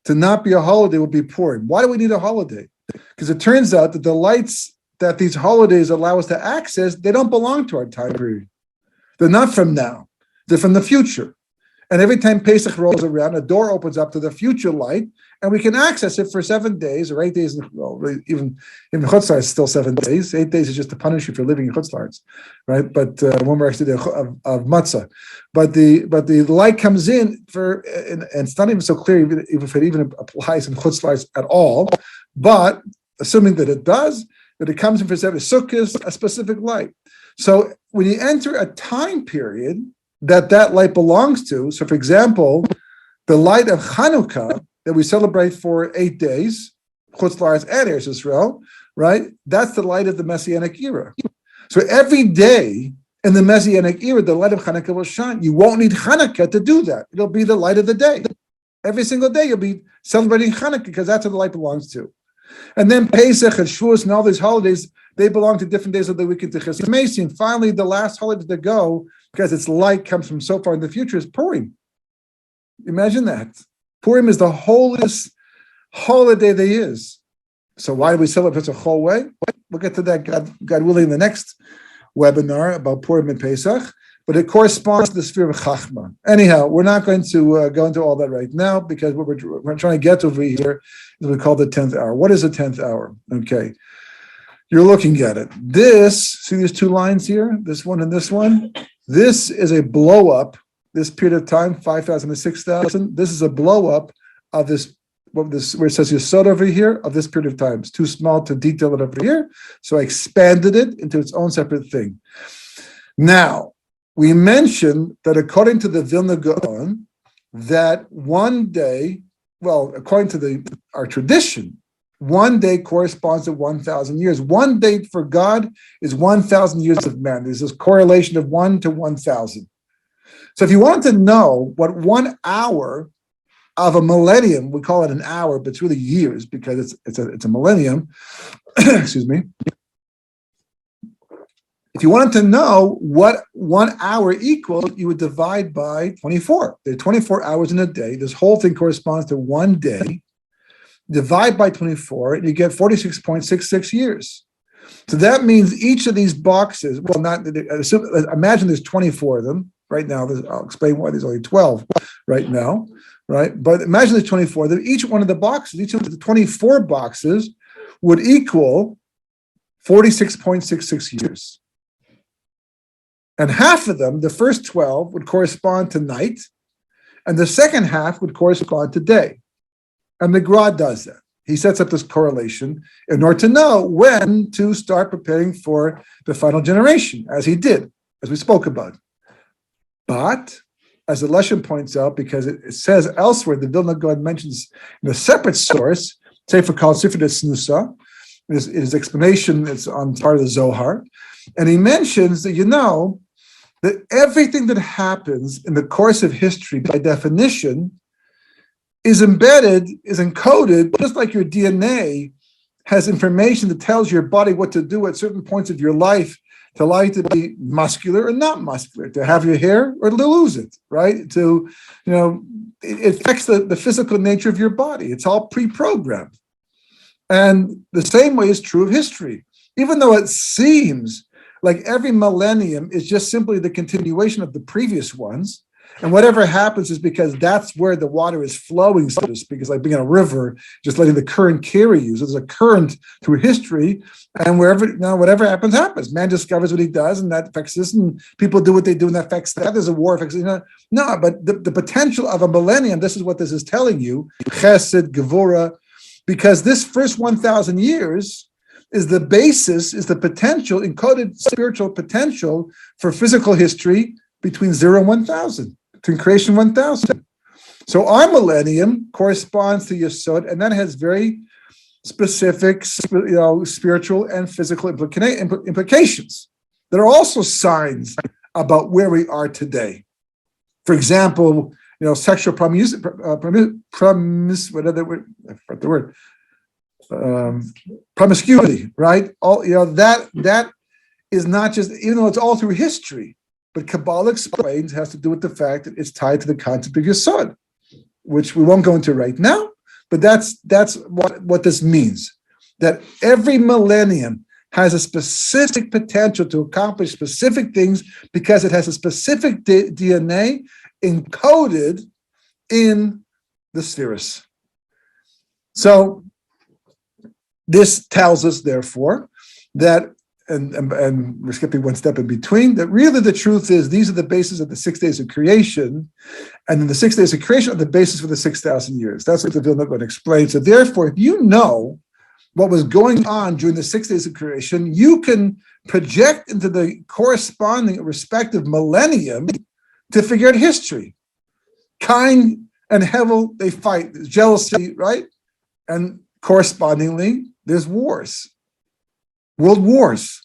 to not be a holiday will be Purim. Why do we need a holiday? Because it turns out that the lights that these holidays allow us to access, they don't belong to our time period. They're not from now. They're from the future. And every time Pesach rolls around, a door opens up to the future light, and we can access it for 7 days or 8 days. Well, even in Chutz La'aretz, it's still 7 days. 8 days is just to punish you for living in Chutz La'aretz, right? But when we're actually there of matzah, but the light comes in and it's not even so clear if it even applies in Chutz La'aretz at all. But assuming that it does, that it comes in for 7 Sukkot, a specific light. So when you enter a time period that light belongs to. So, for example, the light of Hanukkah that we celebrate for 8 days, Chutz La'aretz and Eretz Yisrael, right? That's the light of the Messianic era. So every day in the Messianic era, the light of Hanukkah will shine. You won't need Hanukkah to do that. It'll be the light of the day. Every single day you'll be celebrating Hanukkah because that's what the light belongs to. And then Pesach and Shavuos and all these holidays, they belong to different days of the week into Chesed Mesi. And finally, the last holiday to go, because its light comes from so far in the future, is Purim. Imagine that. Purim is the holiest holiday there is. So why do we celebrate such a whole way? We'll get to that, God willing, in the next webinar about Purim and Pesach. But it corresponds to the sphere of Chachma. Anyhow, we're not going to go into all that right now, because what we're trying to get over here is what we call the 10th hour. What is the 10th hour? Okay. You're looking at it. See these two lines here? This one and this one? This is a blow up, this period of time, 5,000 to 6,000. This is a blow up of this, where it says Yesod over here, of this period of time. It's too small to detail it over here. So I expanded it into its own separate thing. Now, we mentioned that according to the Vilna Gaon, that one day, well, according to our tradition, one day corresponds to 1,000 years. One day for God is 1,000 years of man. There's this correlation of 1 to 1,000. So if you want to know what 1 hour of a millennium, we call it an hour, but it's really years because it's a millennium. Excuse me. If you wanted to know what 1 hour equals, you would divide by 24. There are 24 hours in a day. This whole thing corresponds to 1 day. Divide by 24, and you get 46.66 years. So that means each of these boxes, well, imagine there's 24 of them right now. I'll explain why there's only 12 right now, right? But imagine there's 24 of them. Each one of the boxes, each of the 24 boxes would equal 46.66 years. And half of them, the first 12, would correspond to night, and the second half would correspond to day. And the Gra does that. He sets up this correlation in order to know when to start preparing for the final generation, as he did, as we spoke about. But, as the Leshem points out, because it says elsewhere, the Vilna Gaon mentions in a separate source, Sefer called Sefer de Snusa, his explanation is on part of the Zohar, and he mentions that, that everything that happens in the course of history, by definition, is embedded, is encoded, just like your DNA has information that tells your body what to do at certain points of your life to allow you to be muscular or not muscular, to have your hair or to lose it, right? It affects the physical nature of your body. It's all pre-programmed. And the same way is true of history. Even though it seems like every millennium is just simply the continuation of the previous ones, and whatever happens is because that's where the water is flowing, so to speak. It's like being in a river, just letting the current carry you. So there's a current through history, and whatever happens, happens. Man discovers what he does, and that affects this, and people do what they do, and that affects that. There's a war, affects No, but the potential of a millennium, this is what this is telling you, Chesed, Gevurah, because this first 1,000 years is the basis, is the potential, encoded spiritual potential for physical history between 0 and 1,000. Between creation 1,000. So our millennium corresponds to Yesod, and that has very specific, spiritual and physical implications that are also signs about where we are today. For example, sexual promiscuity, right? All that is not just, even though it's all through history. But Kabbalah explains has to do with the fact that it's tied to the concept of Yesod, which we won't go into right now, but that's what this means. That every millennium has a specific potential to accomplish specific things because it has a specific DNA encoded in the spheres. So this tells us, therefore, that and we're skipping one step in between, that really the truth is these are the basis of the 6 days of creation, and then the 6 days of creation are the basis for the 6,000 years. That's what the Vilna Gaon explains. So therefore, if you know what was going on during the 6 days of creation, you can project into the corresponding respective millennium to figure out history. Cain and Hevel, they fight. There's jealousy, right? And correspondingly, there's wars. World wars.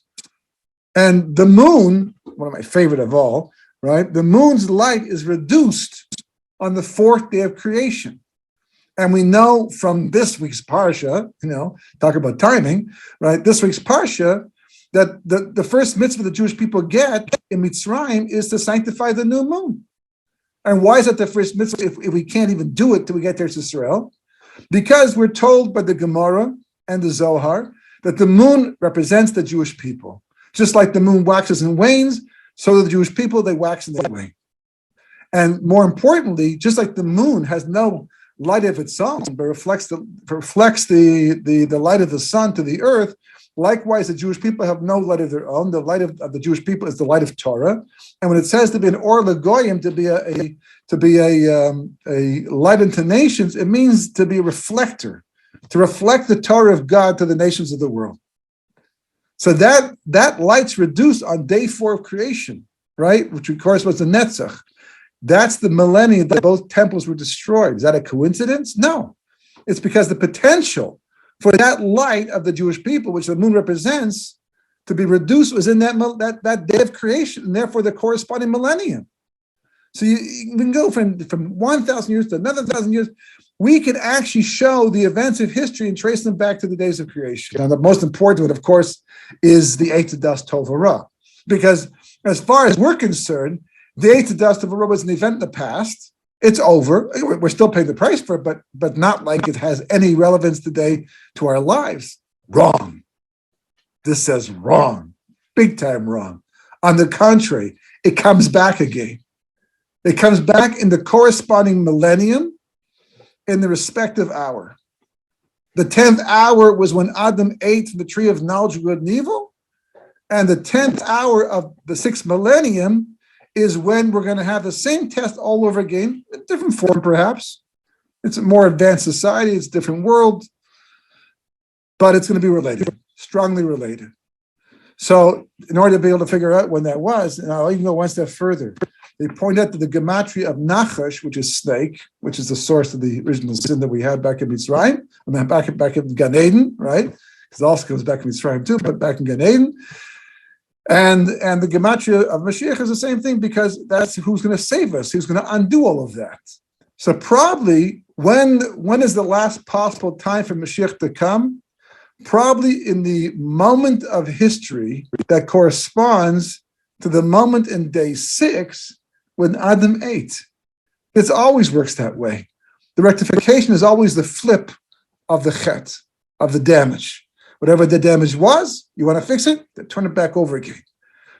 And the moon, one of my favorite of all, right? The moon's light is reduced on the 4th day of creation. And we know from this week's Parsha, talk about timing, right? This week's Parsha, that the first mitzvah the Jewish people get in Mitzrayim is to sanctify the new moon. And why is that the first mitzvah if we can't even do it till we get there to Israel? Because we're told by the Gemara and the Zohar that the moon represents the Jewish people. Just like the moon waxes and wanes, so do the Jewish people, they wax and they wane. And more importantly, just like the moon has no light of its own, but reflects the light of the sun to the earth, likewise, the Jewish people have no light of their own. The light of the Jewish people is the light of Torah. And when it says to be an or legoyim, to be a light unto nations, it means to be a reflector, to reflect the Torah of God to the nations of the world. So that light's reduced on day 4 of creation, right? Which of course was the Netzach. That's the millennium that both temples were destroyed. Is that a coincidence? No. It's because the potential for that light of the Jewish people, which the moon represents, to be reduced was in that day of creation, and therefore the corresponding millennium. So you can go from 1,000 years to another 1,000 years. We can actually show the events of history and trace them back to the days of creation. And the most important one, of course, is the Eight Dust Tovara. Because as far as we're concerned, the Eight Dust Tovara was an event in the past. It's over. We're still paying the price for it, but not like it has any relevance today to our lives. Wrong. This says wrong. Big time wrong. On the contrary, it comes back again. It comes back in the corresponding millennium in the respective hour. The 10th hour was when Adam ate from the tree of knowledge of good and evil. And the 10th hour of the 6th millennium is when we're going to have the same test all over again, in different form perhaps. It's a more advanced society, it's a different world, but it's going to be related, strongly related. So in order to be able to figure out when that was, and I'll even go one step further, they point out that the gematria of Nachash, which is snake, which is the source of the original sin that we had back in Mitzrayim, back in Gan Eden, right? Because it also goes back in Mitzrayim too, but back in Gan Eden. And the gematria of Mashiach is the same thing because that's who's going to save us, who's going to undo all of that. So probably when is the last possible time for Mashiach to come? Probably in the moment of history that corresponds to the moment in day 6 when Adam ate. It always works that way. The rectification is always the flip of the chet, of the damage. Whatever the damage was, you want to fix it, then turn it back over again.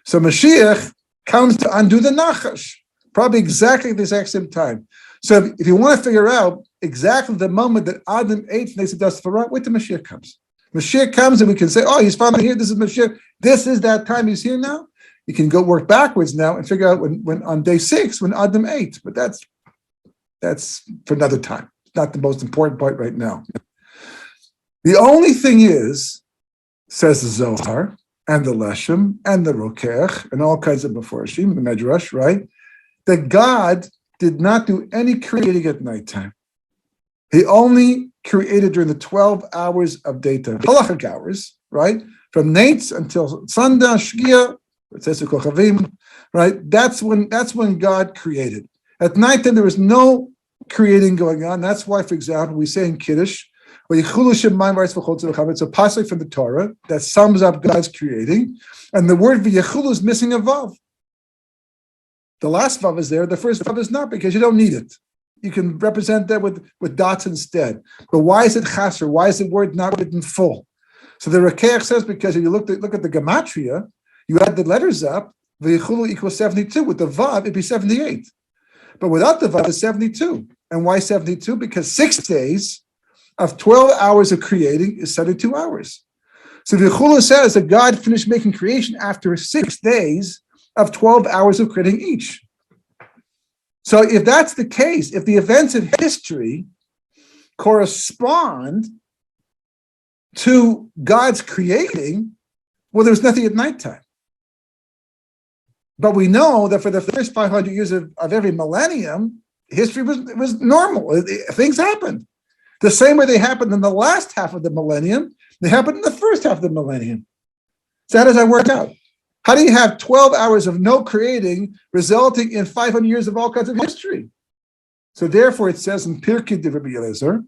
So Mashiach comes to undo the Nachash, probably exactly at the exact same time. So if you want to figure out exactly the moment that Adam ate from the dust of wait till Mashiach comes. Mashiach comes and we can say, oh, he's finally here, this is Mashiach, this is that time he's here now. You can go work backwards now and figure out when on day 6, when Adam ate. But that's for another time. It's not the most important part right now. The only thing is, says the Zohar, and the Leshem, and the Rokech, and all kinds of Meforshim, the Medrash, right? That God did not do any creating at nighttime. He only created during the 12 hours of daytime, halachic hours, right? From Nates until sundown, Shkia, right? That's when God created. At nighttime, there was no creating going on. That's why, for example, we say in Kiddush, it's a pasuk from the Torah that sums up God's creating, and the word v'yechulu is missing a vav. The last vav is there, the first vav is not, because you don't need it. You can represent that with dots instead. But why is it chaser? Why is the word not written full? So the Rekeach says, because if you look at the gematria, you add the letters up, v'yechulu equals 72. With the vav, it'd be 78. But without the vav, it's 72. And why 72? Because 6 days of 12 hours of creating is 72 hours. So the Chula says that God finished making creation after 6 days of 12 hours of creating each. So if that's the case, if the events of history correspond to God's creating, well, there's nothing at nighttime. But we know that for the first 500 years of every millennium, history was normal. Things happened. The same way they happened in the last half of the millennium, they happened in the first half of the millennium. So how does that work out? How do you have 12 hours of no creating resulting in 500 years of all kinds of history? So therefore, it says in Pirkei de Rabbi Eliezer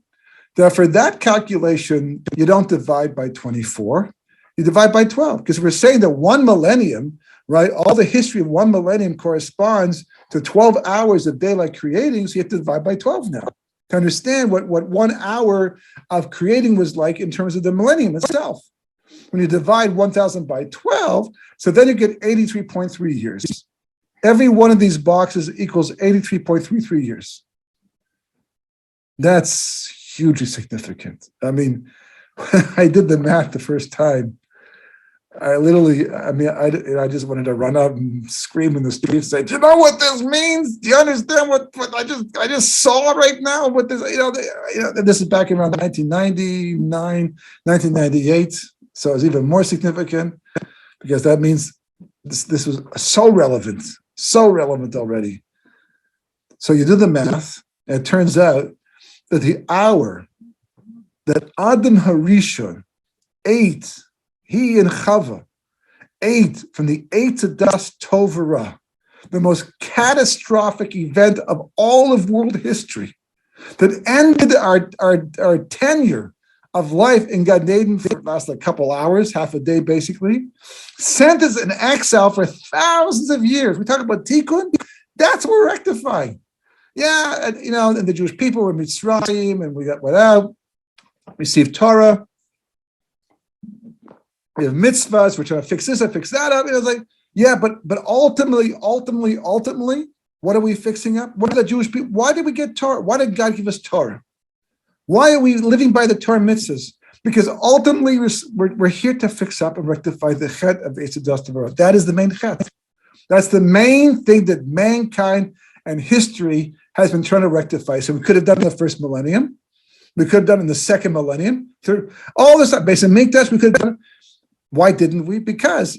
that for that calculation, you don't divide by 24, you divide by 12, because we're saying that 1 millennium, right? All the history of 1 millennium corresponds to 12 hours of daylight creating, so you have to divide by 12 now to understand what 1 hour of creating was like in terms of the millennium itself. When you divide 1,000 by 12, so then you get 83.3 years. Every one of these boxes equals 83.33 years. That's hugely significant. I mean, I did the math the first time. I just wanted to run out and scream in the street and say, "Do you know what this means? Do you understand what I just saw right now? What this, this is back around 1999, 1998. So it's even more significant because that means this was so relevant already. So you do the math, and it turns out that the hour that Adam Harishon ate, he and Chava ate from the Eitz Das Tovara, the most catastrophic event of all of world history, that ended our tenure of life in Gan Eden for the last couple hours, half a day basically, sent us in exile for thousands of years. We talk about Tikkun, that's what we're rectifying. Yeah, and the Jewish people were Mitzrayim, and we went out, received Torah. We have mitzvahs. We're trying to fix this and fix that up. It was like, yeah, but ultimately, what are we fixing up? What are the Jewish people? Why did we get Torah? Why did God give us Torah? Why are we living by the Torah mitzvahs? Because ultimately, we're here to fix up and rectify the chet of Eitz Das Tovara. That is the main chet. That's the main thing that mankind and history has been trying to rectify. So we could have done in the first millennium. We could have done in the second millennium. Through all this stuff, based on Mikdash, we could have done. Why didn't we? Because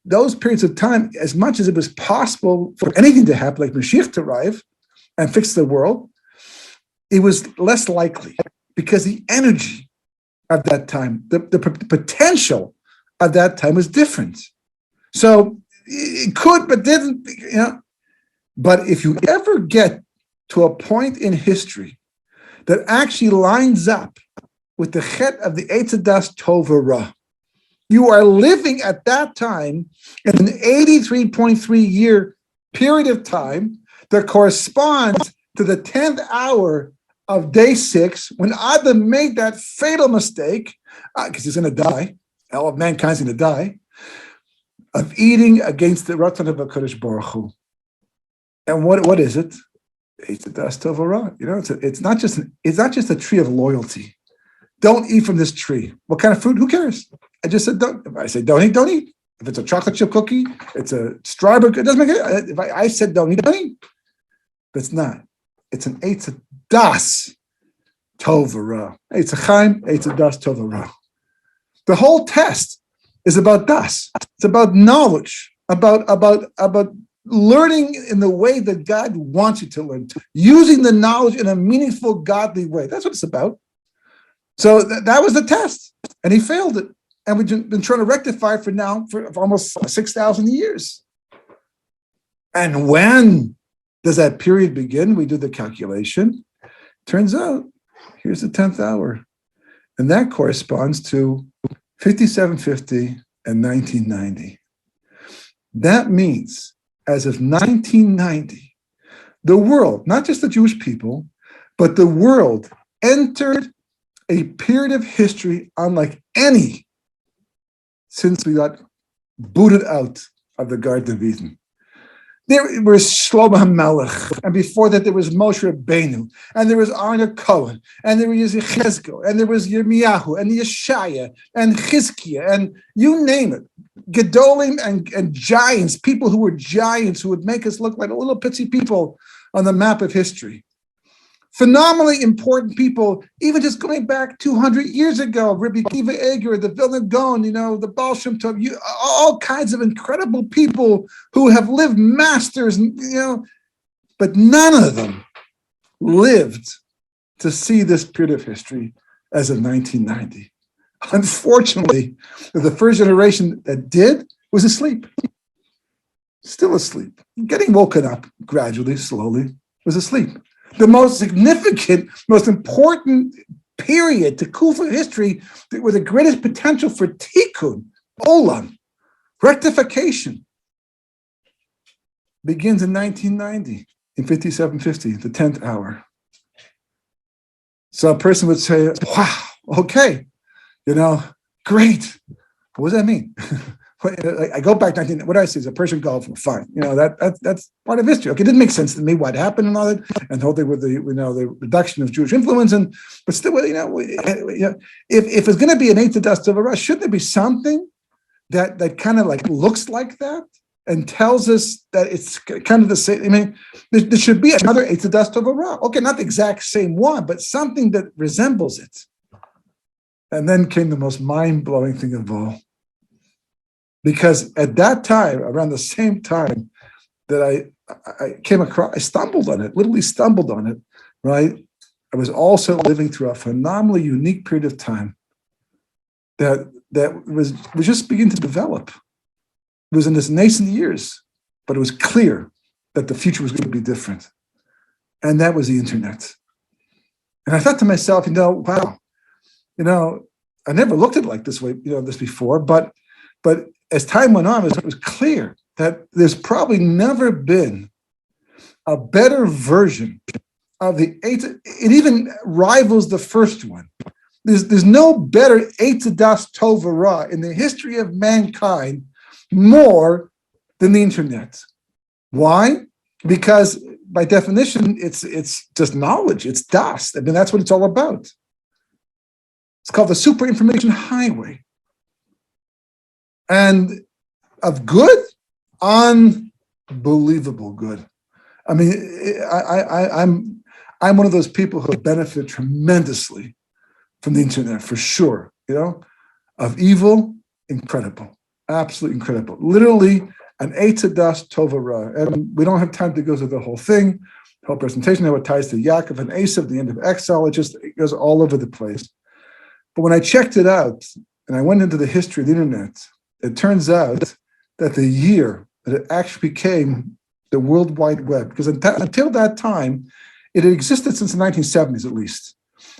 those periods of time, as much as it was possible for anything to happen, like Mashiach to arrive and fix the world, it was less likely because the energy of that time, the potential of that time was different. So it could, but didn't, But if you ever get to a point in history that actually lines up with the chet of the Eitz Das Tovara, you are living at that time in an 83.3 year period of time that corresponds to the 10th hour of day 6, when Adam made that fatal mistake, because he's going to die, all of mankind's going to die, of eating against the Ratzon of HaKadosh Baruch Hu. And what is it? Eitz Das Tovara. It's not just a tree of loyalty. Don't eat from this tree. What kind of fruit? Who cares? I just said don't. If I say don't eat. If it's a chocolate chip cookie, it's a strawberry. It doesn't make it. If I said don't eat. But it's not. It's an Eitz Das Tovara. Eitz Chaim, Eitz Das Tovara. The whole test is about das. It's about knowledge. About learning in the way that God wants you to learn. Using the knowledge in a meaningful, godly way. That's what it's about. So that was the test, and he failed it. And we've been trying to rectify for almost 6,000 years. And when does that period begin? We do the calculation. Turns out, here's the 10th hour. And that corresponds to 5750 and 1990. That means, as of 1990, the world, not just the Jewish people, but the world entered a period of history unlike any since we got booted out of the Garden of Eden. There was Shlomo HaMelech, and before that there was Moshe Rabbeinu, and there was Arna Cohen, and there was Yechezkel, and there was Yirmiyahu, and Yeshaya, and Chizkiah, and you name it. Gedolim and giants, people who were giants who would make us look like little pitsy people on the map of history. Phenomenally important people, even just going back 200 years ago, Rabbi Kiva Eger, the Vilna Gaon, the Baal Shem Tov, all kinds of incredible people who have lived masters, but none of them lived to see this period of history as of 1990. Unfortunately, the first generation that did was asleep, still asleep, getting woken up gradually, slowly, was asleep. the most significant, most important period to Kufa history with the greatest potential for tikkun, olam, rectification, begins in 1990, in 5750, the 10th hour. So a person would say, wow, okay, great. What does that mean? I go back 19. What do I say? Is a Persian Gulf? Fine. That's part of history. Okay, it didn't make sense to me what happened and all that, and the whole thing with the reduction of Jewish influence, but still, if it's going to be an eighth of dust of a rush, shouldn't there be something that kind of like looks like that and tells us that it's kind of the same? I mean, there should be another eighth of dust of a rush. Okay, not the exact same one, but something that resembles it. And then came the most mind-blowing thing of all. Because at that time, around the same time that I came across, I stumbled on it, literally stumbled on it, right? I was also living through a phenomenally unique period of time that was just beginning to develop. It was in its nascent years, but it was clear that the future was going to be different. And that was the internet. And I thought to myself, wow, I never looked at it like this way, this before, but as time went on, it was clear that there's probably never been a better version of the eight. It even rivals the first one. There's no better eight das tova ra in the history of mankind more than the internet. Why? Because by definition, it's just knowledge. It's das. I mean, that's what it's all about. It's called the super information highway. And of good, unbelievable good. I mean, I'm one of those people who benefit tremendously from the internet, for sure. Of evil, incredible, absolutely incredible. Literally an eitzah das tova ra. And we don't have time to go through the whole thing, the whole presentation, how it ties to Yaakov and Esav, the end of exile. It goes all over the place. But when I checked it out and I went into the history of the internet, it turns out that the year that it actually became the World Wide Web, because until that time, it had existed since the 1970s at least.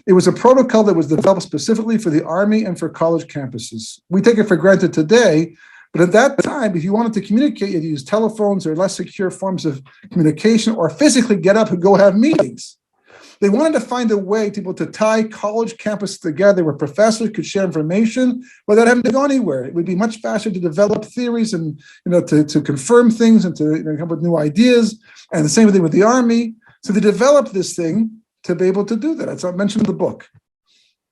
It was a protocol that was developed specifically for the army and for college campuses. We take it for granted today, but at that time, if you wanted to communicate, you had to use telephones or less secure forms of communication or physically get up and go have meetings. They wanted to find a way to tie college campuses together where professors could share information without having to go anywhere. It would be much faster to develop theories and to confirm things and to come up with new ideas. And the same thing with the army. So they developed this thing to be able to do that. That's what I mentioned in the book.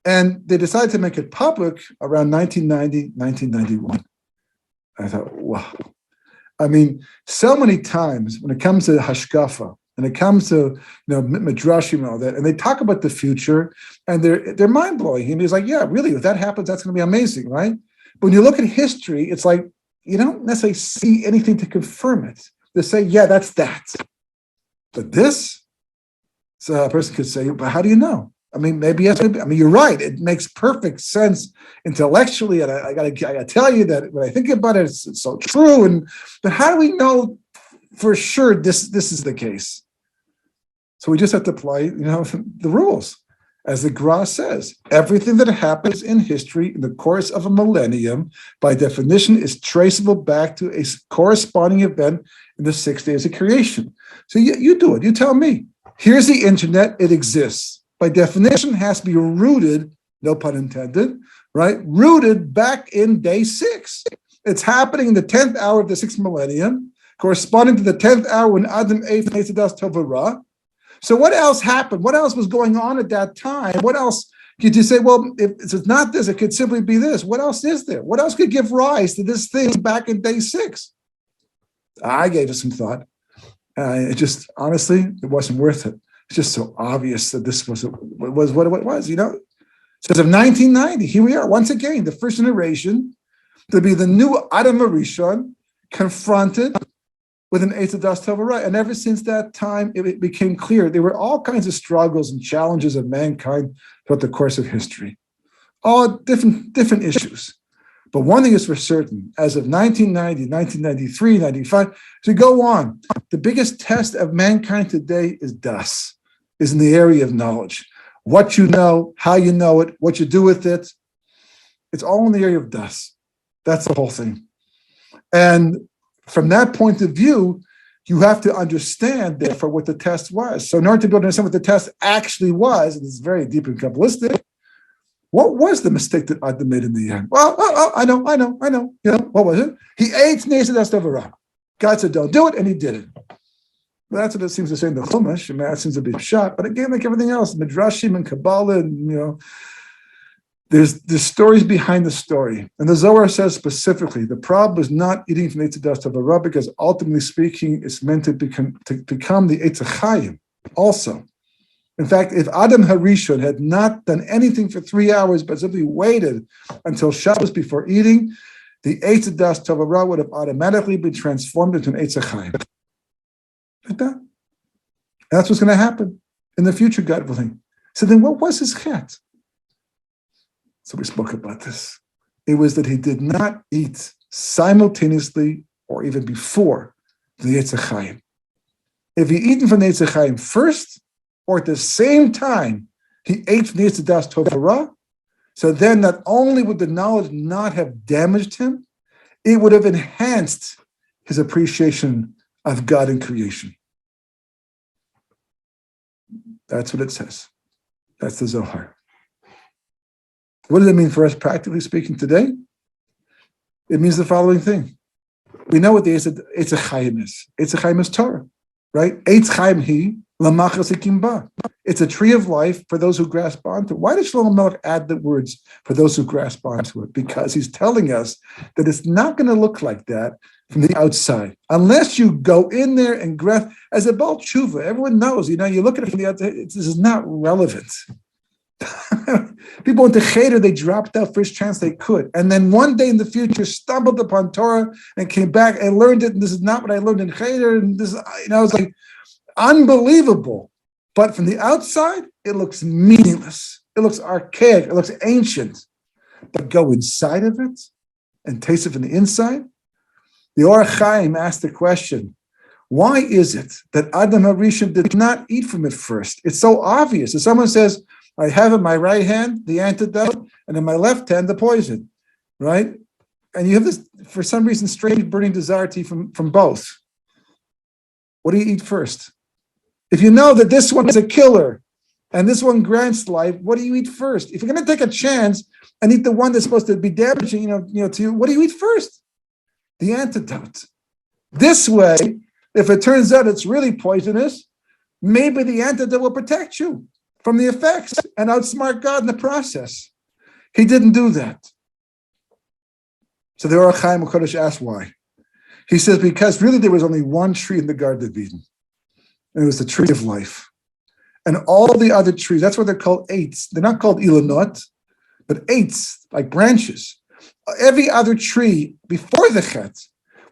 And they decided to make it public around 1990, 1991. I thought, wow. I mean, so many times when it comes to hashkafa, and it comes to midrashim and all that, and they talk about the future, and they're mind blowing. And he's like, yeah, really, if that happens, that's going to be amazing, right? But when you look at history, it's like you don't necessarily see anything to confirm it. They say, yeah, that's that. But this, so a person could say, but how do you know? I mean, maybe yes, maybe. I mean, you're right. It makes perfect sense intellectually, and I gotta tell you that when I think about it, it's so true. But how do we know for sure this is the case? So we just have to apply, the rules. As the Gra says, everything that happens in history in the course of a millennium, by definition, is traceable back to a corresponding event in the 6 days of creation. So you do it. You tell me. Here's the internet. It exists. By definition, has to be rooted, no pun intended, right? Rooted back in day 6. It's happening in the 10th hour of the 6th millennium, corresponding to the 10th hour when Adam ate Neitzadas Tova Ra. So what else happened? What else was going on at that time? What else could you say, well, if it's not this, it could simply be this. What else is there? What else could give rise to this thing back in day 6? I gave it some thought. It just, honestly, it wasn't worth it. It's just so obvious that this was what it was, It says of 1990, here we are, once again, the first generation to be the new Adam Arishon confronted with an Eitzah Das Tova Ra. And ever since that time, it became clear there were all kinds of struggles and challenges of mankind throughout the course of history. All different issues. But one thing is for certain, as of 1990, 1993, 95, to go on, the biggest test of mankind today is Das. is in the area of knowledge. What you know, how you know it, what you do with it, it's all in the area of das. That's the whole thing. And from that point of view, you have to understand, therefore, what the test was. So in order to be able to understand what the test actually was, and it's very deep and Kabbalistic, what was the mistake that Adam made in the end? Well, I know. You know, what was it? He ate Nesed Astavara. God said, don't do it, and he did it. Well, that's what it seems to say in the Chumash. I mean, that seems to be shot. But again, like everything else, Midrashim and Kabbalah, and, you know, there's stories behind the story. And the Zohar says specifically, the problem is not eating from Nesed Astavara, because ultimately speaking, it's meant to become the Eitz Chaim also. In fact, if Adam Harishon had not done anything for 3 hours, but simply waited until Shabbos before eating, the Eitz Das Tovara would have automatically been transformed into an Eitz Chaim. Like that. And that's what's going to happen in the future, God willing. So then what was his chet? So we spoke about this. It was that he did not eat simultaneously or even before the Eitz Chaim. If he eaten from the Eitz Chaim first, or at the same time, he ate from the Eitz Das Tovara, so then not only would the knowledge not have damaged him, it would have enhanced his appreciation of God and creation. That's what it says. That's the Zohar. What does it mean for us, practically speaking, today? It means the following thing. We know what the Eitz Chaim is. Eitz Chaim is Torah, right? Eitz Chaim he. It's a tree of life for those who grasp onto it. Why did Shlomo Melech add the words for those who grasp onto it? Because he's telling us that it's not going to look like that from the outside. Unless you go in there and grasp, as a Baal Tshuva, everyone knows, you look at it from the outside, this is not relevant. People went to Cheder, they dropped out first chance they could. And then one day in the future stumbled upon Torah and came back and learned it, and this is not what I learned in Cheder, and this, it's like, unbelievable. But from the outside, it looks meaningless. It looks archaic. It looks ancient. But go inside of it and taste it from the inside. The Or Chaim asked the question, why is it that Adam HaRishon did not eat from it first? It's so obvious. If someone says, I have in my right hand the antidote, and in my left hand the poison, right? And you have this, for some reason, strange burning desire to eat from both. What do you eat first? If you know that this one is a killer and this one grants life, what do you eat first? If you're going to take a chance and eat the one that's supposed to be damaging, to you, what do you eat first? The antidote. This way, if it turns out it's really poisonous, maybe the antidote will protect you from the effects and outsmart God in the process. He didn't do that. So the Or Chaim HaKadosh asked why. He says, because really there was only one tree in the Garden of Eden. And it was the tree of life. And all the other trees, that's why they're called eitz. They're not called ilanot, but eitz, like branches. Every other tree before the chet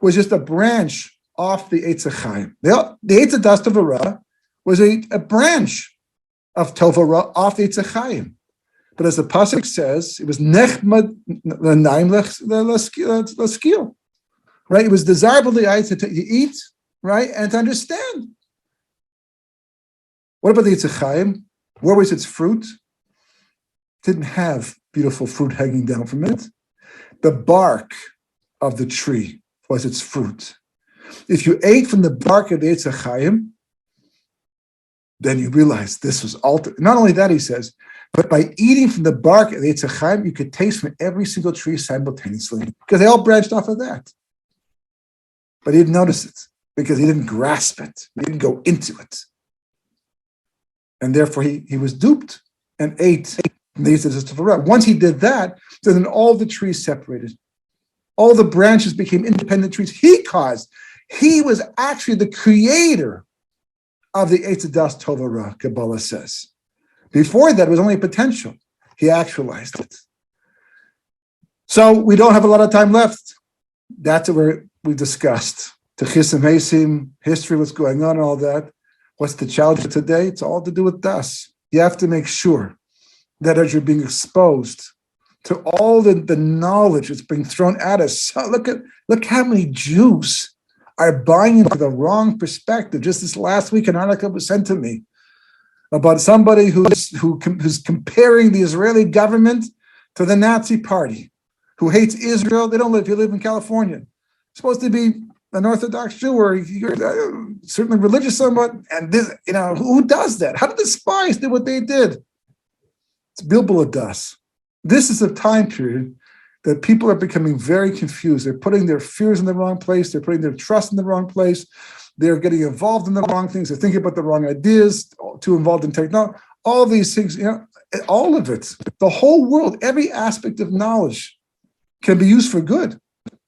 was just a branch off the Eitz Chaim. The Eitz Das Tovara was a branch of Tovara off the Eitz Chaim. But as the pasuk says, it was nechmad l'naim l'skil. Right? It was desirable to eat, right, and to understand. What about the Eitz Chaim? Where was its fruit? It didn't have beautiful fruit hanging down from it. The bark of the tree was its fruit. If you ate from the bark of the Eitz Chaim, then you realize this was altered. Not only that, he says, but by eating from the bark of the Eitz Chaim, you could taste from every single tree simultaneously, because they all branched off of that. But he didn't notice it, because he didn't grasp it. He didn't go into it. And therefore, he was duped and ate. Once he did that, then all the trees separated. All the branches became independent trees. He caused. He was actually the creator of the Eitz Das Tovara, Kabbalah says. Before that, it was only a potential. He actualized it. So we don't have a lot of time left. That's where we discussed. Techisim Hasim, history, what's going on, all that. What's the challenge today? It's all to do with das. You have to make sure that as you're being exposed to all the knowledge that's being thrown at us. So look how many Jews are buying into the wrong perspective. Just this last week, an article was sent to me about somebody who's comparing the Israeli government to the Nazi party, who hates Israel. They don't live. You live in California. You're supposed to be an Orthodox Jew, or you're certainly religious somewhat. And this, who does that? How did the spies do what they did? It's Bilbul Das. This is a time period that people are becoming very confused. They're putting their fears in the wrong place. They're putting their trust in the wrong place. They're getting involved in the wrong things. They're thinking about the wrong ideas, too involved in technology. All these things, all of it, the whole world, every aspect of knowledge can be used for good. It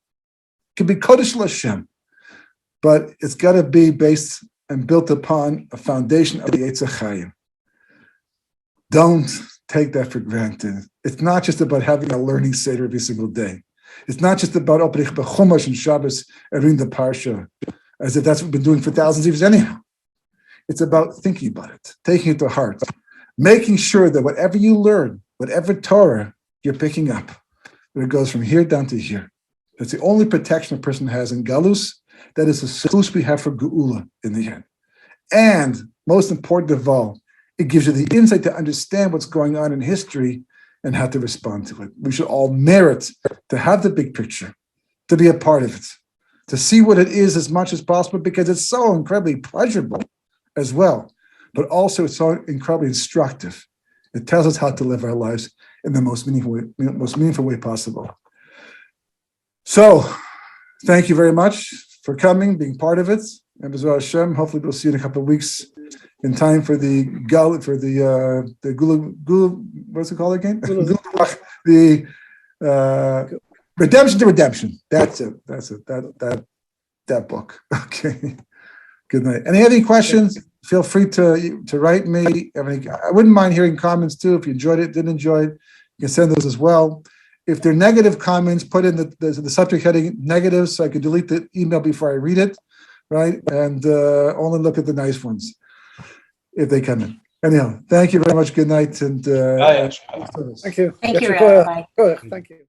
can be Kodesh L'Hashem. But it's got to be based and built upon a foundation of the Eitz Chaim. Don't take that for granted. It's not just about having a learning seder every single day. It's not just about opening the Chumash and Shabbos and reading the Parsha, as if that's what we've been doing for thousands of years anyhow. It's about thinking about it, taking it to heart, making sure that whatever you learn, whatever Torah you're picking up, that it goes from here down to here. That's the only protection a person has in Galus. That is the solution we have for Geula in the end. And most important of all, it gives you the insight to understand what's going on in history and how to respond to it. We should all merit to have the big picture, to be a part of it, to see what it is as much as possible, because it's so incredibly pleasurable as well, but also it's so incredibly instructive. It tells us how to live our lives in the most meaningful way possible. So, thank you very much for coming, being part of it. And B'ezras Hashem, hopefully we'll see you in a couple of weeks in time for the Gula, what's it called again? The Redemption to Redemption. That's it. That book. Okay. Good night. Any questions? Feel free to write me. I wouldn't mind hearing comments too. If you enjoyed it, didn't enjoy it, you can send those as well. If they're negative comments, put in the subject heading negative so I can delete the email before I read it, right? And only look at the nice ones if they come in. Anyhow, thank you very much. Good night. And Thank you. Thank you, Rabbi. Thank you.